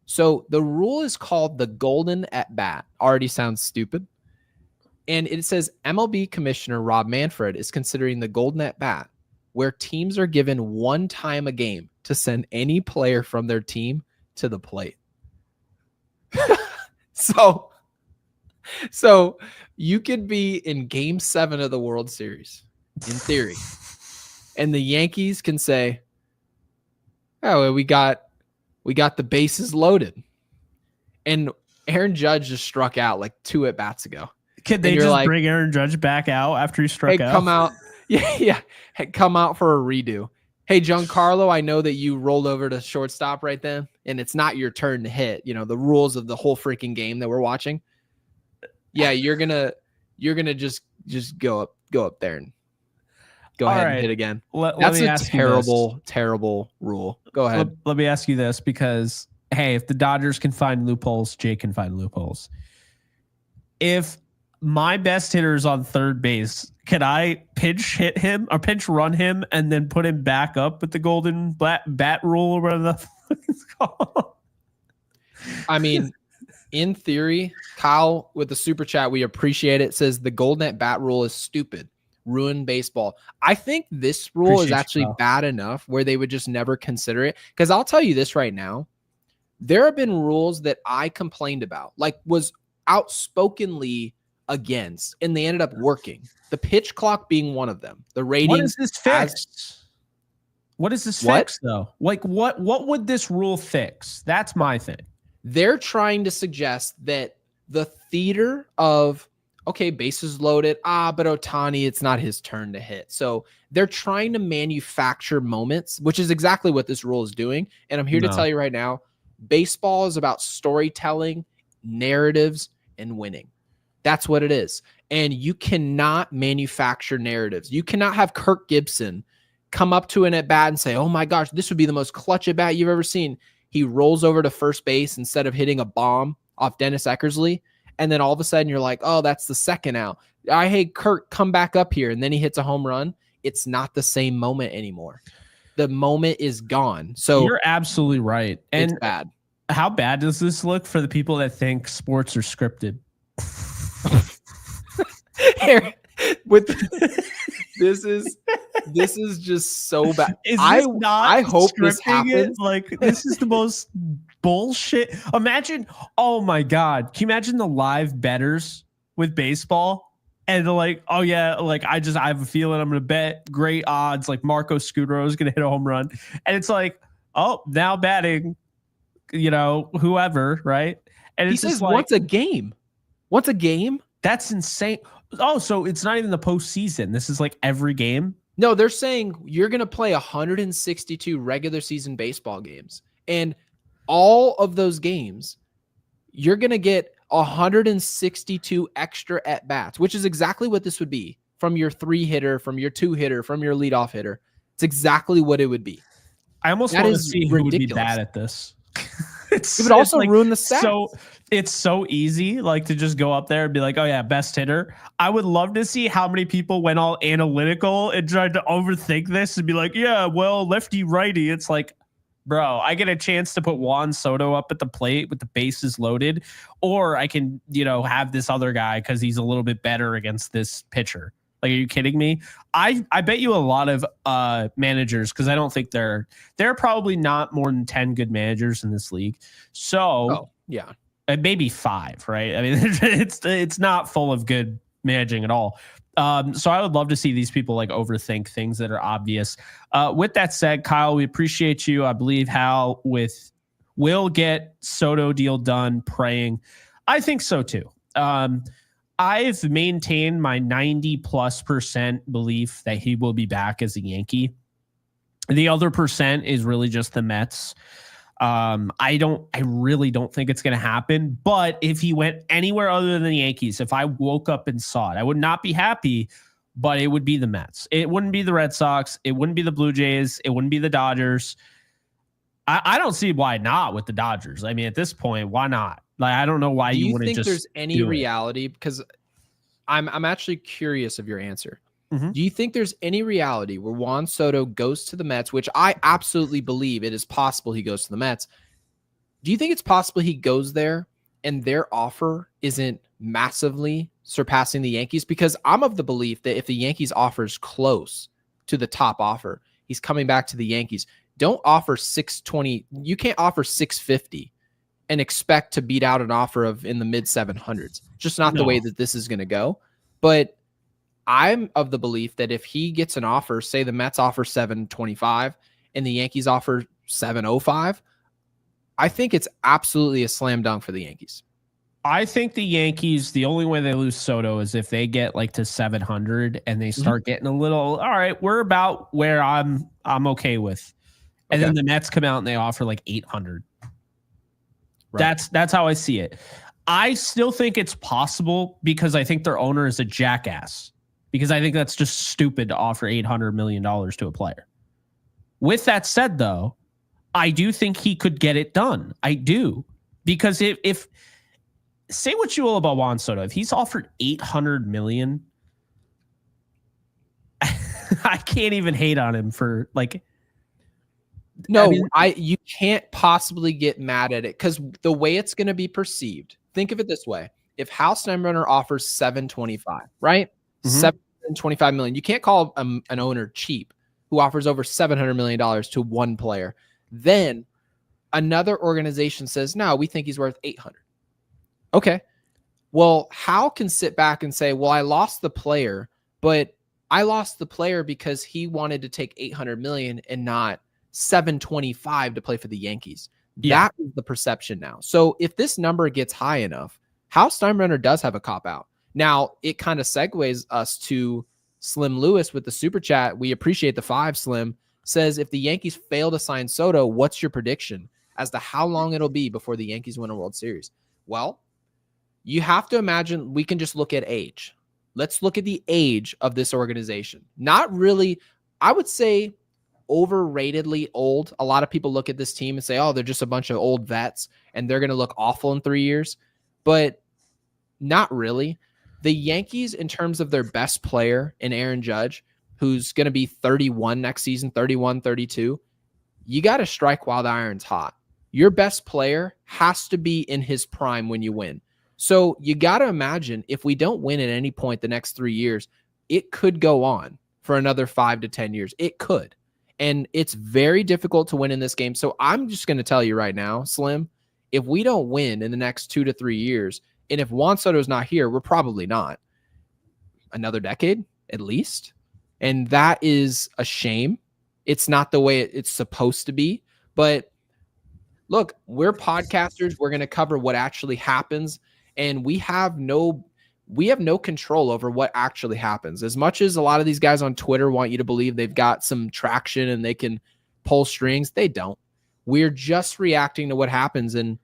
So the rule is called the golden at bat. Already sounds stupid. And it says MLB Commissioner Rob Manfred is considering the golden at bat, where teams are given one time a game to send any player from their team to the plate. So you could be in Game 7 of the World Series, in theory, and the Yankees can say, "Oh, we got the bases loaded," and Aaron Judge just struck out like 2 at bats ago. Could they just bring Aaron Judge back out after he struck out? Come out, yeah, come out for a redo. Hey, Giancarlo, I know that you rolled over to shortstop right then, and it's not your turn to hit. You know, the rules of the whole freaking game that we're watching. Yeah, you're gonna just go up there and go ahead and hit again. That's a terrible rule. Go ahead. Let me ask you this, because hey, if the Dodgers can find loopholes, Jake can find loopholes. if my best hitter is on third base, can I pinch hit him or pinch run him and then put him back up with the golden bat rule or whatever the fuck it's called? I mean, in theory, Kyle with the super chat, we appreciate it, says the golden at bat rule is stupid. Ruin baseball. I think this rule is actually bad enough where they would just never consider it. Because I'll tell you this right now. There have been rules that I complained about, like was outspokenly against, and they ended up working. The pitch clock being one of them. The ratings. What is this fix? What is this fix though? Like what would this rule fix? That's my thing. They're trying to suggest that the theater of, okay, bases loaded, but Ohtani, it's not his turn to hit. So they're trying to manufacture moments, which is exactly what this rule is doing. And I'm here to tell you right now, baseball is about storytelling, narratives, and winning. That's what it is. And you cannot manufacture narratives. You cannot have Kirk Gibson come up to an at-bat and say, oh my gosh, this would be the most clutch at-bat you've ever seen. He rolls over to first base instead of hitting a bomb off Dennis Eckersley. And then all of a sudden you're like, oh, that's the second out. Hey, Kirk, come back up here. And then he hits a home run. It's not the same moment anymore. The moment is gone. So you're absolutely right. And it's bad. How bad does this look for the people that think sports are scripted? Here, this is just so bad. I hope this happens. Like, this is the most bullshit. Imagine, oh my God. Can you imagine the live bettors with baseball? And they're like, oh yeah, like I have a feeling I'm gonna bet great odds, like Marco Scudero is gonna hit a home run. And it's like, oh, now batting, whoever, right? And he it's says just like, once a game. Once a game? That's insane. Oh, so it's not even the postseason. This is like every game? No, they're saying you're going to play 162 regular season baseball games. And all of those games, you're going to get 162 extra at-bats, which is exactly what this would be from your 3-hitter, from your 2-hitter, from your leadoff hitter. It's exactly what it would be. I almost want to see who would be bad at this. It would also ruin the stats. So it's so easy, like to just go up there and be like, "Oh yeah, best hitter." I would love to see how many people went all analytical and tried to overthink this and be like, "Yeah, well, lefty righty." It's like, bro, I get a chance to put Juan Soto up at the plate with the bases loaded, or I can, have this other guy because he's a little bit better against this pitcher. Like, are you kidding me? I bet you a lot of managers, because I don't think there are probably not more than 10 good managers in this league. So yeah, maybe 5, right? I mean, it's not full of good managing at all. So I would love to see these people like overthink things that are obvious. With that said, Kyle, we appreciate you. I believe Hal will get Soto deal done. Praying, I think so too. I've maintained my 90+% belief that he will be back as a Yankee. The other percent is really just the Mets. I really don't think it's going to happen. But if he went anywhere other than the Yankees, if I woke up and saw it, I would not be happy, but it would be the Mets. It wouldn't be the Red Sox. It wouldn't be the Blue Jays. It wouldn't be the Dodgers. I don't see why not with the Dodgers. I mean, at this point, why not? Like, I don't know why you wouldn't just. Do you think there's any reality? Because I'm actually curious of your answer. Mm-hmm. Do you think there's any reality where Juan Soto goes to the Mets, which I absolutely believe it is possible he goes to the Mets? Do you think it's possible he goes there and their offer isn't massively surpassing the Yankees? Because I'm of the belief that if the Yankees offer is close to the top offer, he's coming back to the Yankees. Don't offer 620. You can't offer 650 and expect to beat out an offer of in the mid 700s. Just not the way that this is going to go. But I'm of the belief that if he gets an offer, say the Mets offer 725 and the Yankees offer 705, I think it's absolutely a slam dunk for the Yankees. I think the Yankees, the only way they lose Soto is if they get like to 700 and they start getting a little, all right, we're about where I'm okay with. And then the Mets come out and they offer like 800. Right. That's how I see it. I still think it's possible because I think their owner is a jackass. Because I think that's just stupid to offer $800 million to a player. With that said, though, I do think he could get it done. I do. Because if say what you will about Juan Soto. If he's offered $800 million, I can't even hate on him for like. No, you can't possibly get mad at it because the way it's going to be perceived. Think of it this way: if Hal Steinbrenner offers $725, right, $725 million, you can't call an owner cheap who offers over $700 million to one player. Then another organization says, "No, we think he's worth $800." Okay, well, Hal can sit back and say, "Well, I lost the player, but I lost the player because he wanted to take $800 million and not $725 to play for the Yankees." Yeah. That is the perception now. So if this number gets high enough, Hal Steinbrenner does have a cop out. Now it kind of segues us to Slim Lewis with the super chat. We appreciate the 5. Slim says, if the Yankees fail to sign Soto, what's your prediction as to how long it'll be before the Yankees win a World Series? Well, you have to imagine we can just look at age. Let's look at the age of this organization. Not really, I would say, overratedly old. A lot of people look at this team and say, oh, they're just a bunch of old vets and they're going to look awful in 3 years. But not really. The Yankees, in terms of their best player in Aaron Judge, who's going to be 31 next season, 31, 32, you got to strike while the iron's hot. Your best player has to be in his prime when you win. So you got to imagine if we don't win at any point the next 3 years, it could go on for another 5 to 10 years. It could. And it's very difficult to win in this game. So I'm just going to tell you right now, Slim, if we don't win in the next 2 to 3 years, and if Juan Soto's not here, we're probably not. Another decade, at least. And that is a shame. It's not the way it's supposed to be. But look, we're podcasters. We're going to cover what actually happens. And we have no control over what actually happens. As much as a lot of these guys on Twitter want you to believe they've got some traction and they can pull strings, they don't. We're just reacting to what happens. And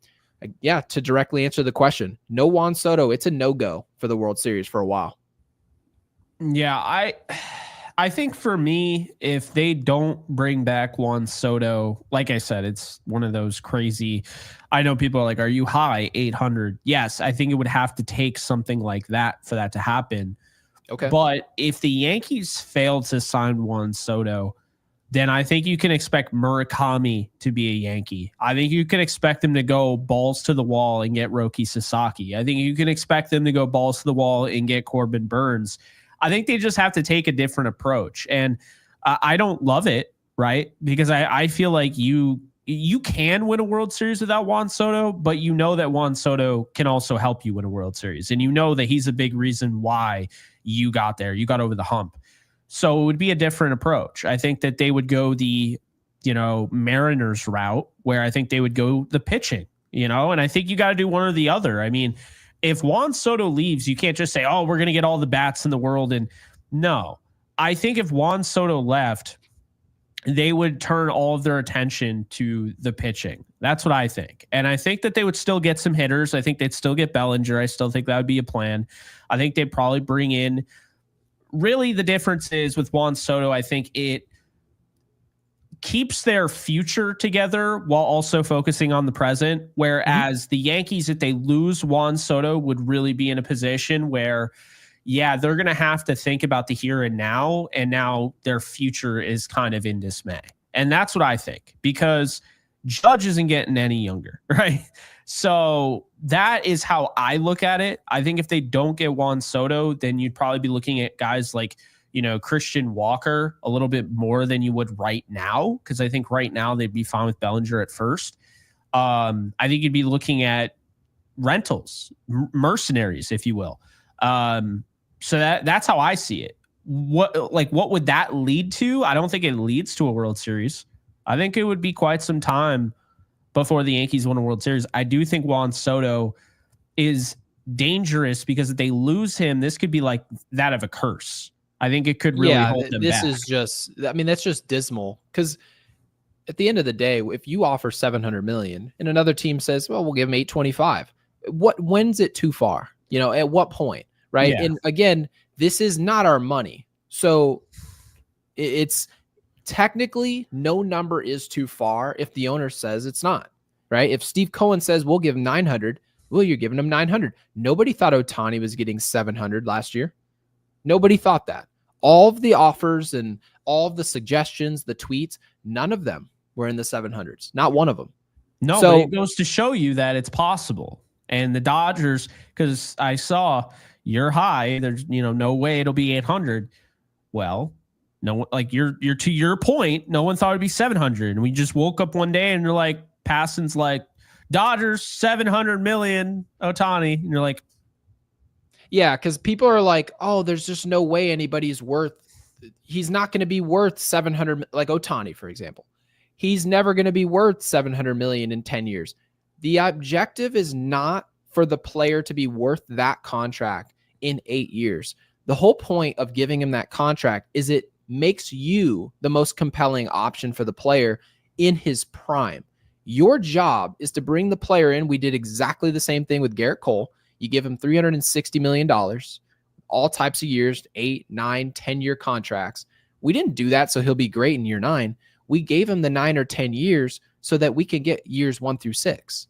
yeah, to directly answer the question, no Juan Soto, it's a no-go for the World Series for a while. Yeah, I think for me, if they don't bring back Juan Soto, like I said, it's one of those crazy. I know people are like, are you high? 800? Yes, I think it would have to take something like that for that to happen. Okay. But if the Yankees fail to sign Juan Soto, then I think you can expect Murakami to be a Yankee. I think you can expect them to go balls to the wall and get Roki Sasaki. I think you can expect them to go balls to the wall and get Corbin Burns. I think they just have to take a different approach. And I don't love it, right? Because I feel like you can win a World Series without Juan Soto, but you know that Juan Soto can also help you win a World Series. And you know that he's a big reason why you got there. You got over the hump. So it would be a different approach. I think that they would go the, Mariners route, where I think they would go the pitching, and I think you got to do one or the other. I mean, if Juan Soto leaves, you can't just say, oh, we're going to get all the bats in the world. And no, I think if Juan Soto left, they would turn all of their attention to the pitching. That's what I think. And I think that they would still get some hitters. I think they'd still get Bellinger. I still think that would be a plan. I think they'd probably bring in, really the difference is with Juan Soto, I think it keeps their future together while also focusing on the present. Whereas the Yankees, if they lose Juan Soto, would really be in a position where, yeah, they're going to have to think about the here and now their future is kind of in dismay. And that's what I think, because Judge isn't getting any younger, right? So that is how I look at it. I think if they don't get Juan Soto, then you'd probably be looking at guys like, Christian Walker a little bit more than you would right now, because I think right now they'd be fine with Bellinger at first. I think you'd be looking at rentals, mercenaries, if you will. So that's how I see it. What would that lead to? I don't think it leads to a World Series. I think it would be quite some time before the Yankees win a World Series. I do think Juan Soto is dangerous because if they lose him, this could be like that of a curse. I think it could really hold them back. That's just dismal, because at the end of the day, if you offer $700 million and another team says, well, we'll give him $825, when's it too far? At what point? Right. Yeah. And again, this is not our money. So it's technically no number is too far if the owner says it's not. Right. If Steve Cohen says we'll give 900, Well, you're giving him 900. Nobody thought Ohtani was getting 700 last year. Nobody thought that. All of the offers and all of the suggestions, the tweets, none of them were in the 700s. Not one of them. No, So but it goes to show you that it's possible. And the Dodgers, because I saw you're high, there's no way it'll be 800. Well, no, like you're to your point, no one thought it'd be 700, and we just woke up one day and you're like, Passon's like, Dodgers 700 million Ohtani, and you're like, yeah, because people are like, oh, there's just no way he's not going to be worth 700, like Ohtani, for example. He's never going to be worth 700 million in 10 years. The objective is not for the player to be worth that contract in 8 years. The whole point of giving him that contract is it makes you the most compelling option for the player in his prime. Your job is to bring the player in. We did exactly the same thing with Garrett Cole. You give him $360 million, all types of years, 8, 9, 10-year contracts. We didn't do that so he'll be great in year 9. We gave him the 9 or 10 years so that we can get years 1 through 6.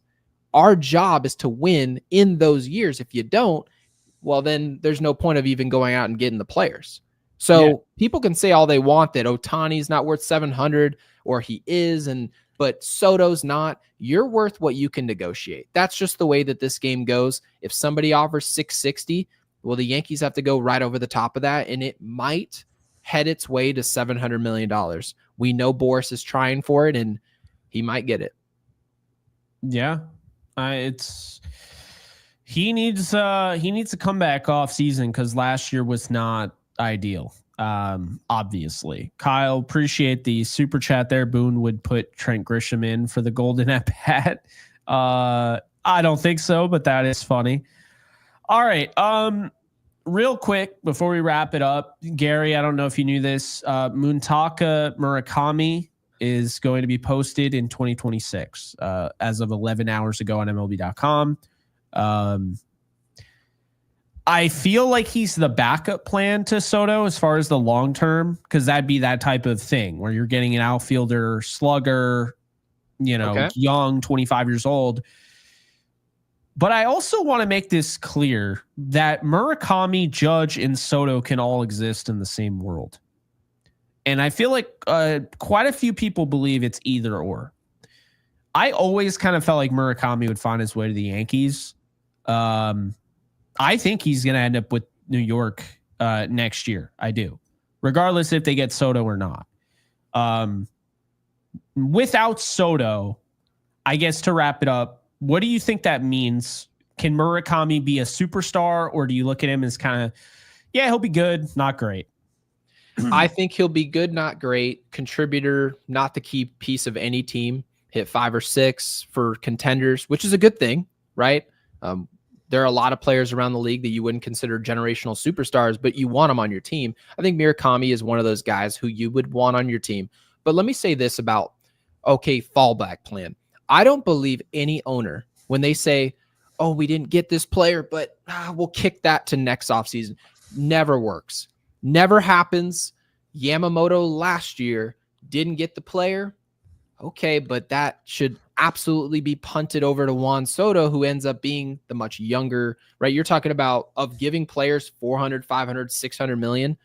Our job is to win in those years. If you don't, well, then there's no point of even going out and getting the players. So people can say all they want that Ohtani's not worth 700 or he is, but Soto's not. You're worth what you can negotiate. That's just the way that this game goes. If somebody offers 660, well, the Yankees have to go right over the top of that, and it might head its way to $700 million. We know Boris is trying for it, and he might get it. Yeah, he needs to come back off season because last year was not ideal. Obviously, Kyle, appreciate the super chat there. Boone would put Trent Grisham in for the golden at bat. I don't think so, but that is funny. All right. Real quick before we wrap it up, Gary, I don't know if you knew this. Sasaki Murakami is going to be posted in 2026 as of 11 hours ago on MLB.com. I feel like he's the backup plan to Soto as far as the long term, because that'd be that type of thing where you're getting an outfielder, slugger, young, 25 years old. But I also want to make this clear that Murakami, Judge, and Soto can all exist in the same world. And I feel like quite a few people believe it's either or. I always kind of felt like Murakami would find his way to the Yankees. I think he's going to end up with New York next year. I do. Regardless if they get Soto or not. Without Soto, I guess to wrap it up, what do you think that means? Can Murakami be a superstar, or do you look at him as kind of, he'll be good, not great? I think he'll be good, not great. Contributor, not the key piece of any team. Hit 5 or 6 for contenders, which is a good thing, right? There are a lot of players around the league that you wouldn't consider generational superstars, but you want them on your team. I think Murakami is one of those guys who you would want on your team. But let me say this about, fallback plan. I don't believe any owner when they say, oh, we didn't get this player, but we'll kick that to next offseason. Never works. Never happens. Yamamoto last year didn't get the player. Okay, but that should absolutely be punted over to Juan Soto, who ends up being the much younger, right? You're talking about of giving players 400, 500, 600 million.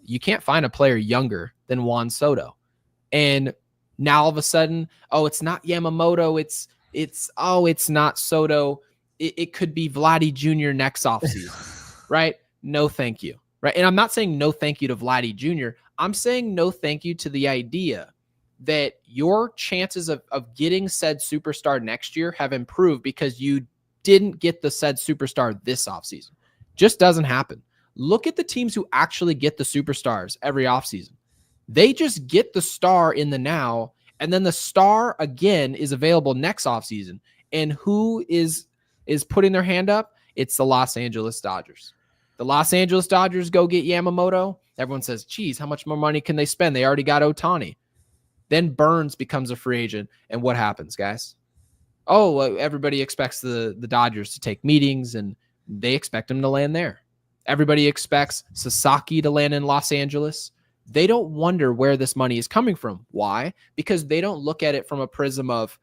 You can't find a player younger than Juan Soto. And now all of a sudden, it's not Yamamoto. It's not Soto. It could be Vladdy Jr. next offseason, right? No, thank you. Right. And I'm not saying no thank you to Vladdy Jr. I'm saying no thank you to the idea that your chances of getting said superstar next year have improved because you didn't get the said superstar this offseason. Just doesn't happen. Look at the teams who actually get the superstars every offseason. They just get the star in the now, and then the star again is available next offseason. And who is putting their hand up? It's the Los Angeles Dodgers. The Los Angeles Dodgers go get Yamamoto. Everyone says, geez, how much more money can they spend? They already got Ohtani. Then Burns becomes a free agent. And what happens, guys? Everybody expects the Dodgers to take meetings, and they expect them to land there. Everybody expects Sasaki to land in Los Angeles. They don't wonder where this money is coming from. Why? Because they don't look at it from a prism of,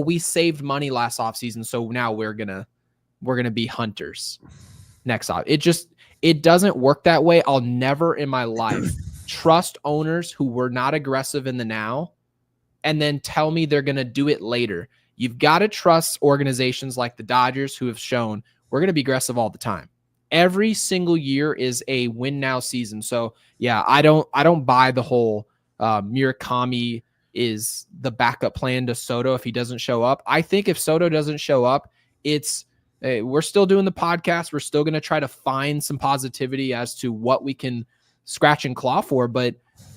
we saved money last offseason, so now we're going to we're going to be hunters next off. It doesn't work that way. I'll never in my life trust owners who were not aggressive in the now and then tell me they're going to do it later. You've got to trust organizations like the Dodgers who have shown we're going to be aggressive all the time. Every single year is a win now season. So yeah, I don't buy the whole Murakami is the backup plan to Soto if he doesn't show up. I think if Soto doesn't show up, we're still doing the podcast. We're still going to try to find some positivity as to what we can scratch and claw for. But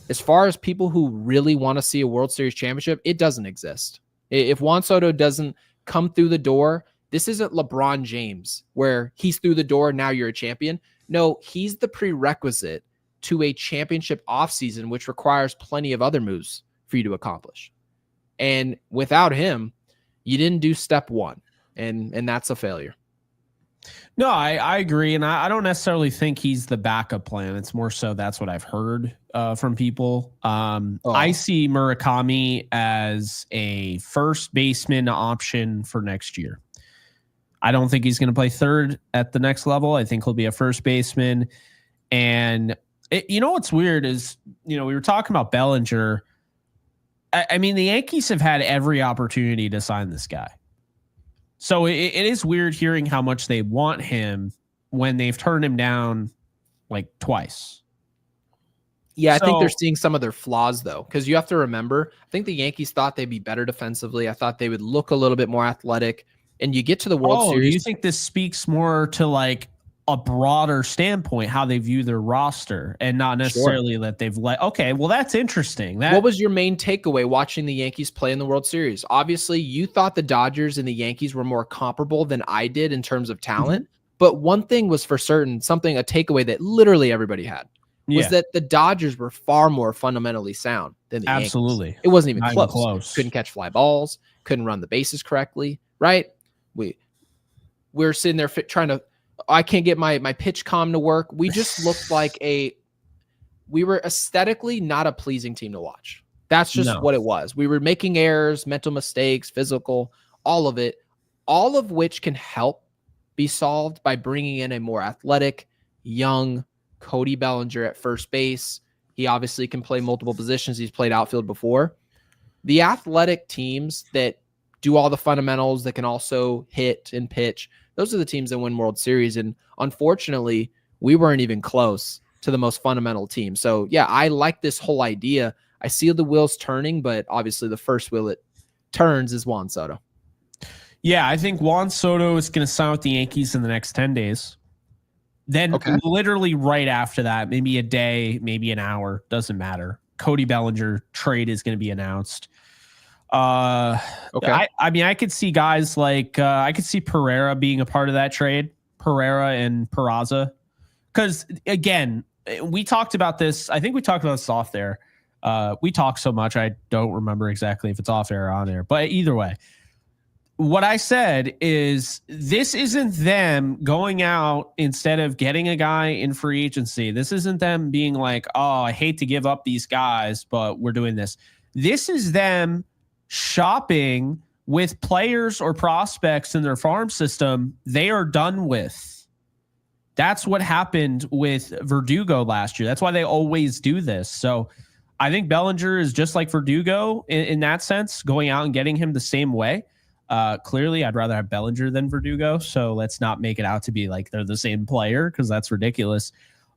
as far as people who really want to see a World Series championship, it doesn't exist. If Juan Soto doesn't come through the door, this isn't LeBron James where he's through the door, now you're a champion. No, he's the prerequisite to a championship offseason, which requires plenty of other moves for you to accomplish. And without him, you didn't do step one, and that's a failure. No, I agree. And I don't necessarily think he's the backup plan. It's more so that's what I've heard from people. I see Murakami as a first baseman option for next year. I don't think he's going to play third at the next level. I think he'll be a first baseman. And you know what's weird is, we were talking about Bellinger. I mean, the Yankees have had every opportunity to sign this guy. So it is weird hearing how much they want him when they've turned him down like twice. Yeah, I think they're seeing some of their flaws, though, because you have to remember, I think the Yankees thought they'd be better defensively. I thought they would look a little bit more athletic. And you get to the World Series. Do you think this speaks more to like a broader standpoint, how they view their roster and not necessarily that they've okay, well, that's interesting. What was your main takeaway watching the Yankees play in the World Series? Obviously, you thought the Dodgers and the Yankees were more comparable than I did in terms of talent. Mm-hmm. But one thing was for certain, a takeaway that literally everybody had was that the Dodgers were far more fundamentally sound than the Yankees. Absolutely. It wasn't even close. Couldn't catch fly balls, couldn't run the bases correctly, right? We're sitting there trying to, I can't get my pitch comm to work. We just looked like we were aesthetically not a pleasing team to watch. That's just what it was. We were making errors, mental mistakes, physical, all of it, all of which can help be solved by bringing in a more athletic, young Cody Bellinger at first base. He obviously can play multiple positions. He's played outfield before. The athletic teams that do all the fundamentals, that can also hit and pitch, those are the teams that win World Series. And unfortunately, we weren't even close to the most fundamental team. So yeah, I like this whole idea. I see the wheels turning, but obviously the first wheel it turns is Juan Soto. Yeah, I think Juan Soto is going to sign with the Yankees in the next 10 days. Then literally right after that, maybe a day, maybe an hour, doesn't matter. Cody Bellinger trade is going to be announced. I mean, I could see guys like I could see Pereira being a part of that trade, Pereira and Peraza, because again, we talked about this. I think we talked about this off there. We talk so much, I don't remember exactly if it's off air or on air, but either way, what I said is this isn't them going out instead of getting a guy in free agency. This isn't them being like, oh, I hate to give up these guys, but we're doing this. This is them shopping with players or prospects in their farm system they are done with. That's what happened with Verdugo last year. That's why they always do this. So I think Bellinger is just like Verdugo in that sense, going out and getting him the same way. Clearly, I'd rather have Bellinger than Verdugo, so let's not make it out to be like they're the same player because that's ridiculous.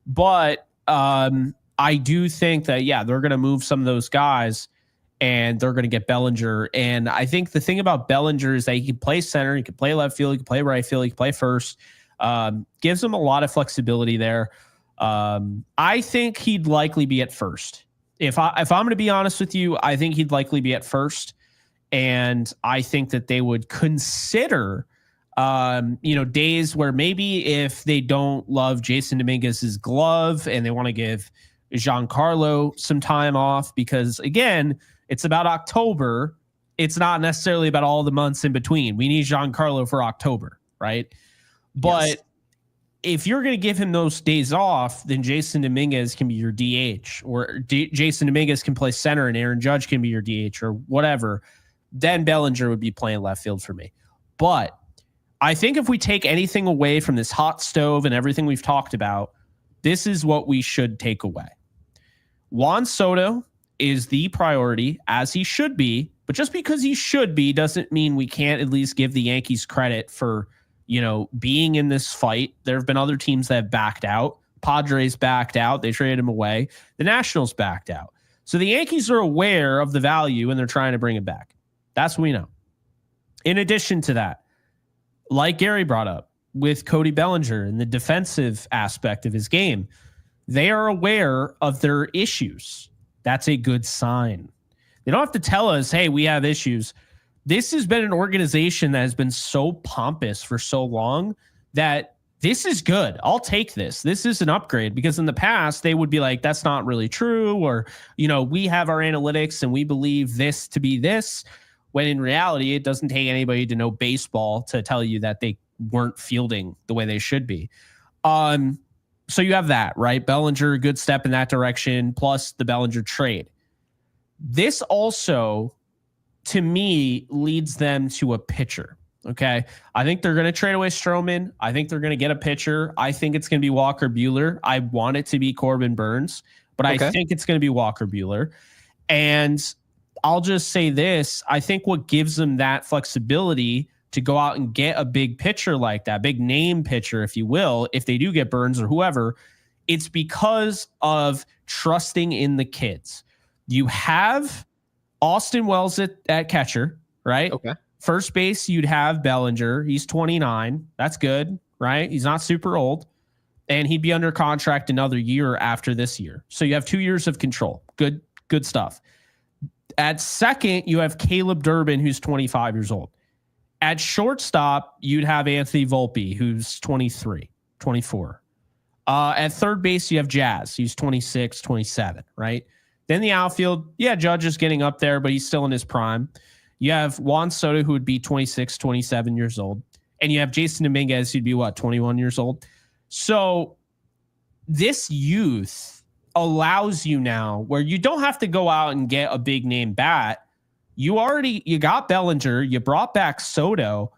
But I do think that, yeah, they're going to move some of those guys and they're going to get Bellinger. And I think the thing about Bellinger is that he can play center, he can play left field, he can play right field, he can play first. Gives him a lot of flexibility there. I think he'd likely be at first. If I'm going to be honest with you, I think he'd likely be at first. And I think that they would consider, days where maybe if they don't love Jason Dominguez's glove and they want to give Giancarlo some time off, because again, it's about October. It's not necessarily about all the months in between. We need Giancarlo for October, right? But if you're going to give him those days off, then Jason Dominguez can be your DH, or Jason Dominguez can play center and Aaron Judge can be your DH or whatever. Then Bellinger would be playing left field for me. But I think if we take anything away from this hot stove and everything we've talked about, this is what we should take away. Juan Soto is the priority, as he should be, but just because he should be doesn't mean we can't at least give the Yankees credit for, being in this fight. There have been other teams that have backed out. Padres backed out. They traded him away. The Nationals backed out. So the Yankees are aware of the value and they're trying to bring it back. That's what we know. In addition to that, like Gary brought up with Cody Bellinger and the defensive aspect of his game, they are aware of their issues. That's a good sign. They don't have to tell us, hey, we have issues. This has been an organization that has been so pompous for so long that this is good. I'll take this. This is an upgrade, because in the past they would be like, that's not really true. Or, we have our analytics and we believe this to be this, when in reality, it doesn't take anybody to know baseball to tell you that they weren't fielding the way they should be. So you have that, right? Bellinger, a good step in that direction, plus the Bellinger trade. This also, to me, leads them to a pitcher. Okay. I think they're going to trade away Stroman. I think they're going to get a pitcher. I think it's going to be Walker Buehler. I want it to be Corbin Burns, but I think it's going to be Walker Buehler. And I'll just say this. I think what gives them that flexibility to go out and get a big pitcher like that, big name pitcher, if you will, if they do get Burns or whoever, it's because of trusting in the kids. You have Austin Wells at catcher, right? Okay. First base, you'd have Bellinger. He's 29. That's good, right? He's not super old. And he'd be under contract another year after this year. So you have 2 years of control. Good stuff. At second, you have Caleb Durban, who's 25 years old. At shortstop, you'd have Anthony Volpe, who's 23, 24. At third base, you have Jazz. He's 26, 27, right? Then the outfield, Judge is getting up there, but he's still in his prime. You have Juan Soto, who would be 26, 27 years old. And you have Jason Dominguez, who'd be 21 years old. So this youth allows you now where you don't have to go out and get a big name bat. You got Bellinger, you brought back Soto.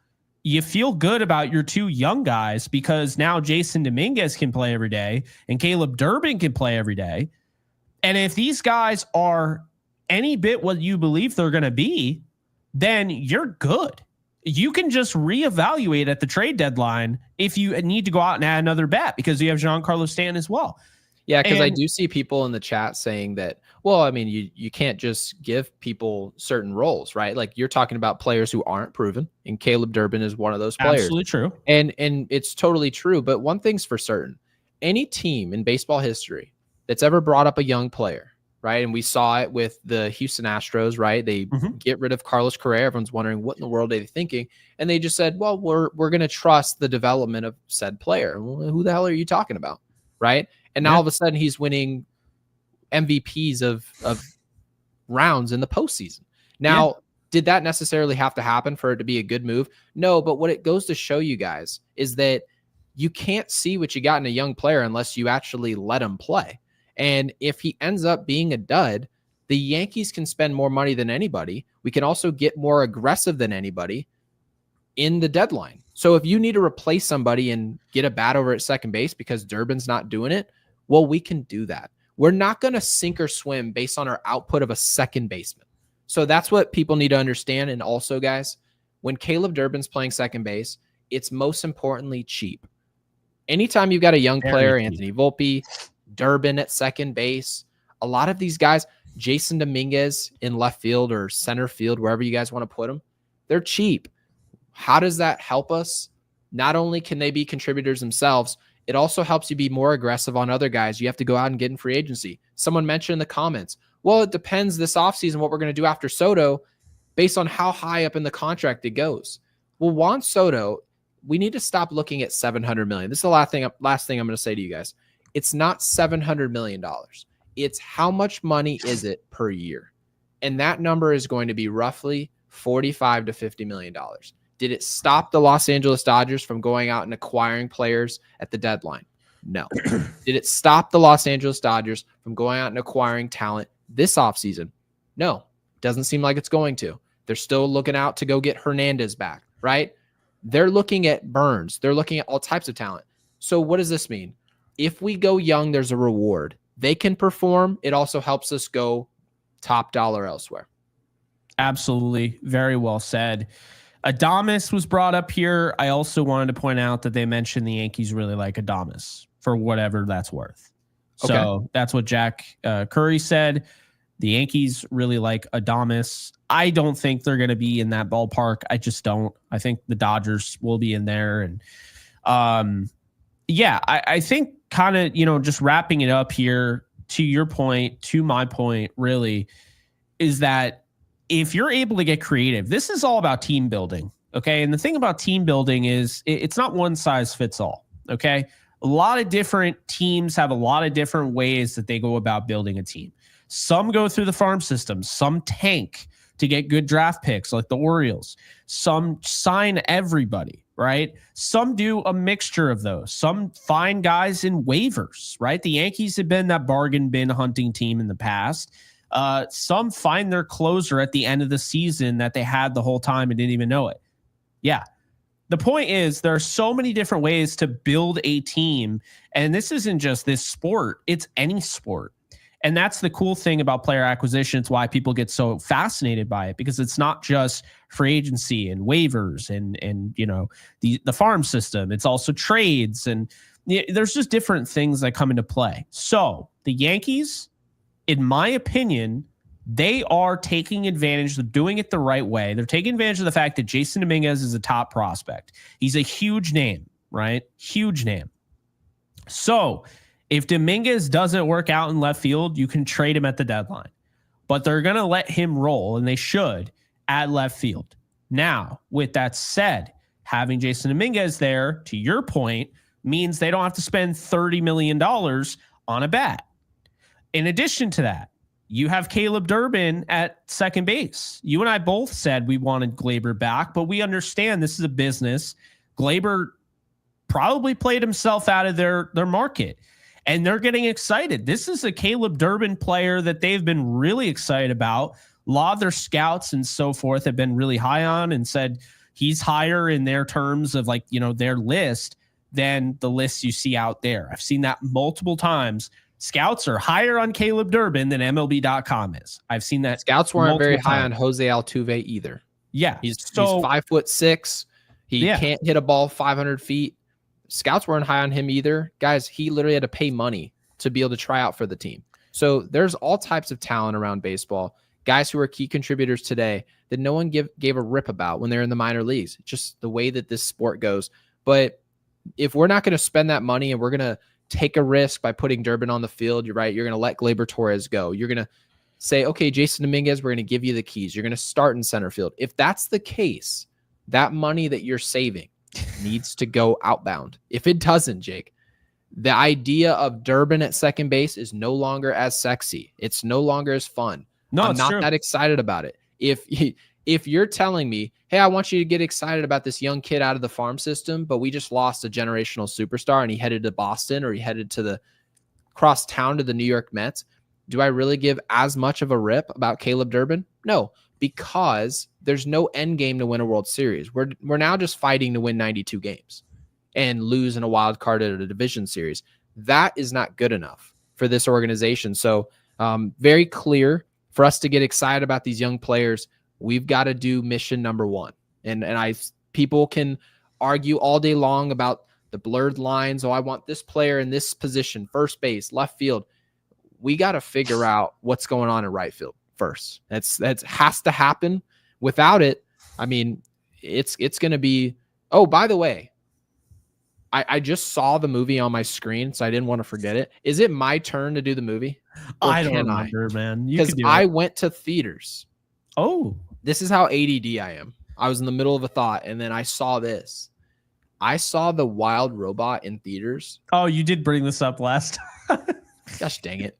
You feel good about your two young guys because now Jason Dominguez can play every day and Caleb Durban can play every day. And if these guys are any bit what you believe they're going to be, then you're good. You can just reevaluate at the trade deadline if you need to go out and add another bat because you have Giancarlo Stanton as well. Yeah, because I do see people in the chat saying that, well, I mean, you can't just give people certain roles, right? Like you're talking about players who aren't proven, and Caleb Durban is one of those players. Absolutely true. And it's totally true. But one thing's for certain. Any team in baseball history that's ever brought up a young player, right? And we saw it with the Houston Astros, right? They get rid of Carlos Correa. Everyone's wondering what in the world are they thinking? And they just said, well, we're going to trust the development of said player. Well, who the hell are you talking about, right? And now all of a sudden he's winning MVPs of rounds in the postseason. Now, did that necessarily have to happen for it to be a good move? No, but what it goes to show you guys is that you can't see what you got in a young player unless you actually let him play. And if he ends up being a dud, the Yankees can spend more money than anybody. We can also get more aggressive than anybody in the deadline. So if you need to replace somebody and get a bat over at second base because Durban's not doing it, well, we can do that. We're not going to sink or swim based on our output of a second baseman. So that's what people need to understand. And also, guys, when Caleb Durban's playing second base, it's most importantly cheap. Anytime you've got a young player, Anthony Volpe, Durban at second base, a lot of these guys, Jason Dominguez in left field or center field, wherever you guys want to put them, they're cheap. How does that help us? Not only can they be contributors themselves, it also helps you be more aggressive on other guys you have to go out and get in free agency. Someone mentioned in the comments, well, it depends this offseason what we're going to do after Soto based on how high up in the contract it goes. Well, Juan Soto, we need to stop looking at $700 million. This is the last thing I'm going to say to you guys. It's not $700 million. It's how much money is it per year? And that number is going to be roughly $45 to $50 million. Did it stop the Los Angeles Dodgers from going out and acquiring players at the deadline? No. Did it stop the Los Angeles Dodgers from going out and acquiring talent this offseason? No. Doesn't seem like it's going to. They're still looking out to go get Hernandez back, right? They're looking at Burns. They're looking at all types of talent. So what does this mean? If we go young, there's a reward. They can perform. It also helps us go top dollar elsewhere. Absolutely. Very well said. Adames was brought up here. I also wanted to point out that they mentioned the Yankees really like Adames for whatever that's worth. So that's what Jack Curry said. The Yankees really like Adames. I don't think they're going to be in that ballpark. I just don't. I think the Dodgers will be in there. And I think kind of, just wrapping it up here, to your point, to my point, really, is that if you're able to get creative, this is all about team building. Okay. And the thing about team building is it's not one size fits all. Okay. A lot of different teams have a lot of different ways that they go about building a team. Some go through the farm system, some tank to get good draft picks like the Orioles. Some sign everybody, right? Some do a mixture of those. Some find guys in waivers, right? The Yankees have been that bargain bin hunting team in the past. Some find their closer at the end of the season that they had the whole time and didn't even know it. Yeah. The point is there are so many different ways to build a team. And this isn't just this sport. It's any sport. And that's the cool thing about player acquisition. It's why people get so fascinated by it, because it's not just free agency and waivers and the farm system. It's also trades. And there's just different things that come into play. So the Yankees, in my opinion, they are taking advantage of doing it the right way. They're taking advantage of the fact that Jason Dominguez is a top prospect. He's a huge name, right? Huge name. So if Dominguez doesn't work out in left field, you can trade him at the deadline. But they're going to let him roll, and they should, at left field. Now, with that said, having Jason Dominguez there, to your point, means they don't have to spend $30 million on a bat. In addition to that, you have Caleb Durban at second base. You and I both said we wanted Gleyber back, but we understand this is a business. Gleyber probably played himself out of their market, and they're getting excited. This is a Caleb Durban player that they've been really excited about. A lot of their scouts and so forth have been really high on and said he's higher in their terms of their list than the lists you see out there. I've seen that multiple times. Scouts are higher on Caleb Durban than MLB.com is. I've seen that. Scouts weren't very high on Jose Altuve either. Yeah. He's 5'6". He can't hit a ball 500 feet. Scouts weren't high on him either. Guys, he literally had to pay money to be able to try out for the team. So there's all types of talent around baseball. Guys who are key contributors today that no one gave a rip about when they're in the minor leagues. Just the way that this sport goes. But if we're not going to spend that money and we're going to take a risk by putting Durban on the field, you're right. You're going to let Gleyber Torres go. You're going to say, okay, Jason Dominguez, we're going to give you the keys. You're going to start in center field. If that's the case, that money that you're saving needs to go outbound. If it doesn't, Jake, the idea of Durban at second base is no longer as sexy. It's no longer as fun. No, I'm not that excited about it. If you're telling me, hey, I want you to get excited about this young kid out of the farm system, but we just lost a generational superstar and he headed to Boston or he headed to the cross town to the New York Mets, do I really give as much of a rip about Caleb Durban? No, because there's no end game to win a World Series. We're now just fighting to win 92 games and lose in a wild card at a division series. That is not good enough for this organization. So very clear for us to get excited about these young players. We've got to do mission number one. And people can argue all day long about the blurred lines. Oh, I want this player in this position, first base, left field. We got to figure out what's going on in right field first. That's has to happen. Without it, I mean, it's going to be, oh, by the way, I just saw the movie on my screen, so I didn't want to forget it. Is it my turn to do the movie? I don't remember, man. Because I went to theaters. Oh, this is how ADD I am. I was in the middle of a thought, and then I saw this. I saw The Wild Robot in theaters. Oh, you did bring this up last time. Gosh dang it.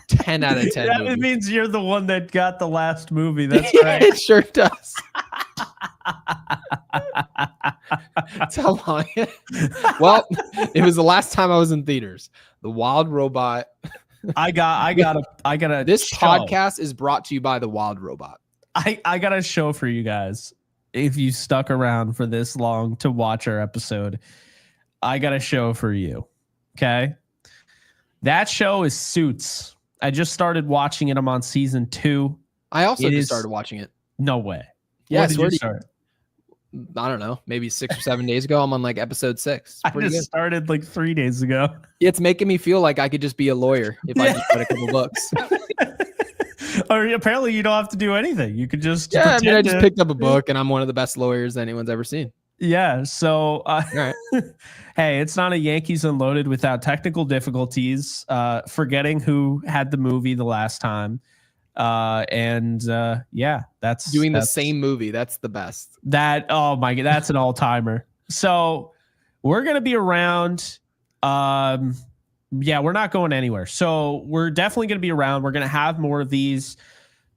10 out of 10 That movie. means you're the one that got the last movie. That's right. It sure does. That's how long. Well, it was the last time I was in theaters. The Wild Robot. I gotta. This podcast is brought to you by The Wild Robot. I got a show for you guys. if you stuck around for this long to watch our episode, I got a show for you. Okay. That show is Suits. I just started watching it. I'm on season 2. I also just started watching it. No way. Yeah, when did you start? I don't know, maybe 6 or 7 days ago. I'm on like episode 6. I just started like 3 days ago. It's making me feel like I could just be a lawyer if I just read a couple books. Or apparently you don't have to do anything. You could just I just picked up a book and I'm one of the best lawyers anyone's ever seen. Yeah. So, All right. hey, it's not a Yankees Unloaded without technical difficulties. Forgetting who had the movie the last time. Yeah, that's doing the same movie. That's the best. Oh my God, that's an all timer. So we're going to be around. Yeah, we're not going anywhere. So we're definitely going to be around. We're going to have more of these.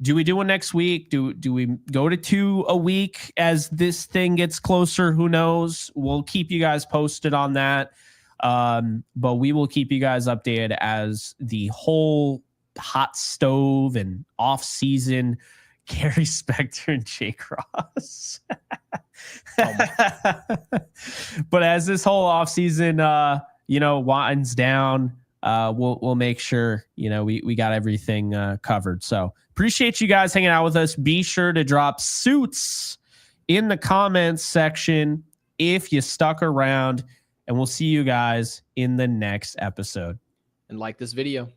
Do we do one next week? Do we go to 2 a week as this thing gets closer? Who knows? We'll keep you guys posted on that. But we will keep you guys updated as the whole hot stove and off season Gary Spector and Jake Ross. But as this whole off season, winds down, we'll make sure, we got everything covered. So appreciate you guys hanging out with us. Be sure to drop Suits in the comments section if you stuck around, and we'll see you guys in the next episode. And like this video.